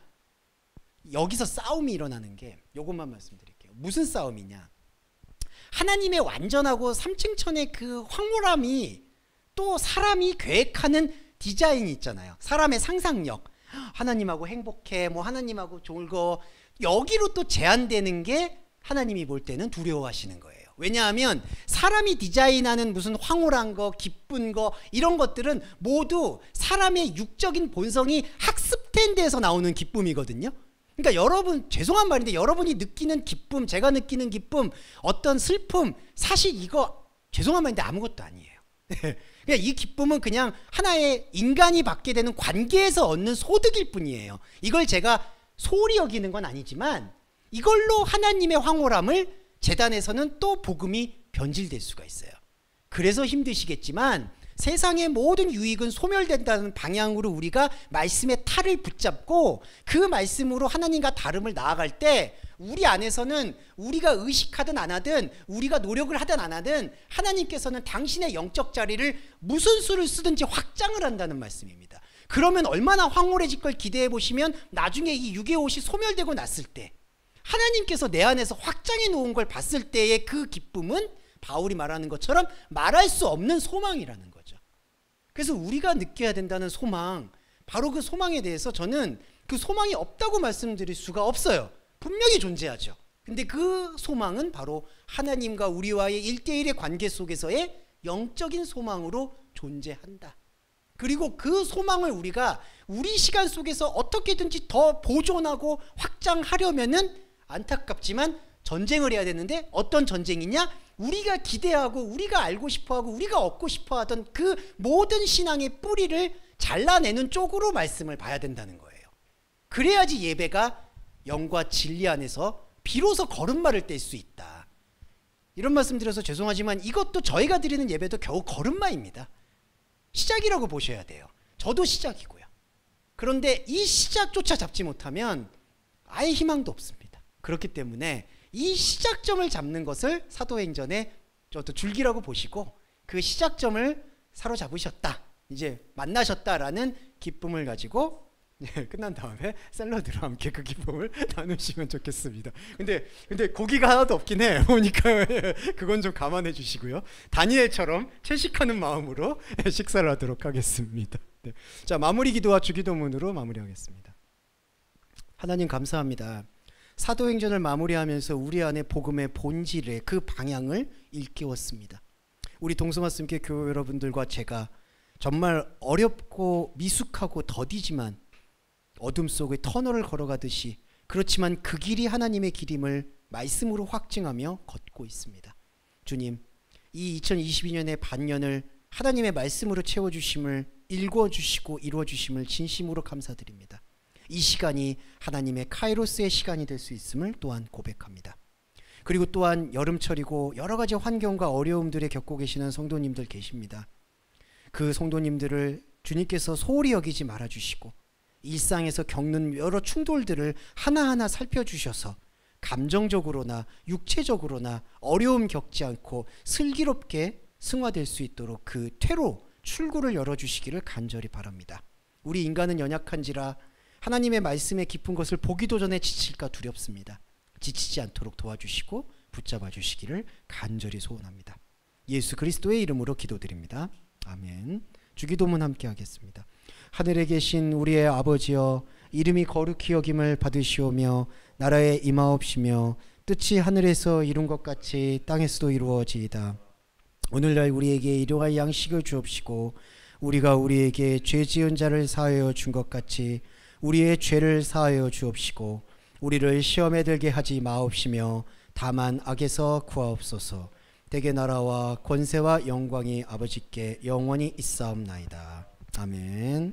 여기서 싸움이 일어나는 게, 요것만 말씀드릴게요. 무슨 싸움이냐? 하나님의 완전하고 삼층천의 그 황홀함이 또 사람이 계획하는 디자인이 있잖아요. 사람의 상상력. 하나님하고 행복해, 뭐 하나님하고 졸거, 여기로 또 제한되는 게 하나님이 볼 때는 두려워하시는 거예요. 왜냐하면 사람이 디자인하는 무슨 황홀한 거, 기쁜 거, 이런 것들은 모두 사람의 육적인 본성이 학습된 데에서 나오는 기쁨이거든요. 그러니까 여러분, 죄송한 말인데 여러분이 느끼는 기쁨, 제가 느끼는 기쁨, 어떤 슬픔, 사실 이거 죄송한 말인데 아무것도 아니에요. 그냥 이 기쁨은 그냥 하나의 인간이 받게 되는 관계에서 얻는 소득일 뿐이에요. 이걸 제가 소홀히 여기는 건 아니지만 이걸로 하나님의 황홀함을 재단에서는 또 복음이 변질될 수가 있어요. 그래서 힘드시겠지만 세상의 모든 유익은 소멸된다는 방향으로 우리가 말씀의 탈을 붙잡고 그 말씀으로 하나님과 다름을 나아갈 때 우리 안에서는 우리가 의식하든 안 하든, 우리가 노력을 하든 안 하든 하나님께서는 당신의 영적 자리를 무슨 수를 쓰든지 확장을 한다는 말씀입니다. 그러면 얼마나 황홀해질 걸 기대해 보시면 나중에 이 육의 옷이 소멸되고 났을 때 하나님께서 내 안에서 확장해 놓은 걸 봤을 때의 그 기쁨은 바울이 말하는 것처럼 말할 수 없는 소망이라는 거죠. 그래서 우리가 느껴야 된다는 소망, 바로 그 소망에 대해서 저는 그 소망이 없다고 말씀드릴 수가 없어요. 분명히 존재하죠. 근데 그 소망은 바로 하나님과 우리와의 1대1의 관계 속에서의 영적인 소망으로 존재한다. 그리고 그 소망을 우리가 우리 시간 속에서 어떻게든지 더 보존하고 확장하려면은 안타깝지만 전쟁을 해야 되는데, 어떤 전쟁이냐? 우리가 기대하고 우리가 알고 싶어하고 우리가 얻고 싶어하던 그 모든 신앙의 뿌리를 잘라내는 쪽으로 말씀을 봐야 된다는 거예요. 그래야지 예배가 영과 진리 안에서 비로소 걸음마를 뗄 수 있다. 이런 말씀 드려서 죄송하지만 이것도 저희가 드리는 예배도 겨우 걸음마입니다. 시작이라고 보셔야 돼요. 저도 시작이고요. 그런데 이 시작조차 잡지 못하면 아예 희망도 없습니다. 그렇기 때문에 이 시작점을 잡는 것을 사도행전의 줄기라고 보시고 그 시작점을 사로잡으셨다. 이제 만나셨다라는 기쁨을 가지고 끝난 다음에 샐러드로 함께 그 기쁨을 나누시면 좋겠습니다. 근데 고기가 하나도 없긴 해. 보니까 그건 좀 감안해 주시고요. 다니엘처럼 채식하는 마음으로 식사를 하도록 하겠습니다. 네. 자, 마무리 기도와 주기도문으로 마무리하겠습니다. 하나님 감사합니다. 사도행전을 마무리하면서 우리 안에 복음의 본질의 그 방향을 일깨웠습니다. 우리 동성하스님께 교회 여러분들과 제가 정말 어렵고 미숙하고 더디지만 어둠 속의 터널을 걸어가듯이, 그렇지만 그 길이 하나님의 길임을 말씀으로 확증하며 걷고 있습니다. 주님, 이 2022년의 반년을 하나님의 말씀으로 채워주심을, 읽어주시고 이루어주심을 진심으로 감사드립니다. 이 시간이 하나님의 카이로스의 시간이 될 수 있음을 또한 고백합니다. 그리고 또한 여름철이고 여러 가지 환경과 어려움들에 겪고 계시는 성도님들 계십니다. 그 성도님들을 주님께서 소홀히 여기지 말아주시고 일상에서 겪는 여러 충돌들을 하나하나 살펴주셔서 감정적으로나 육체적으로나 어려움 겪지 않고 슬기롭게 승화될 수 있도록 그 퇴로, 출구를 열어주시기를 간절히 바랍니다. 우리 인간은 연약한지라 하나님의 말씀의 깊은 것을 보기도 전에 지칠까 두렵습니다. 지치지 않도록 도와주시고 붙잡아 주시기를 간절히 소원합니다. 예수 그리스도의 이름으로 기도드립니다. 아멘. 주기도문 함께 하겠습니다. 하늘에 계신 우리의 아버지여, 이름이 거룩히 여김을 받으시오며 나라에 임하옵시며 뜻이 하늘에서 이룬 것 같이 땅에서도 이루어지이다. 오늘날 우리에게 일용할 양식을 주옵시고 우리가 우리에게 죄 지은 자를 사하여 준 것 같이 우리의 죄를 사하여 주옵시고 우리를 시험에 들게 하지 마옵시며 다만 악에서 구하옵소서. 대개 나라와 권세와 영광이 아버지께 영원히 있사옵나이다. 아멘.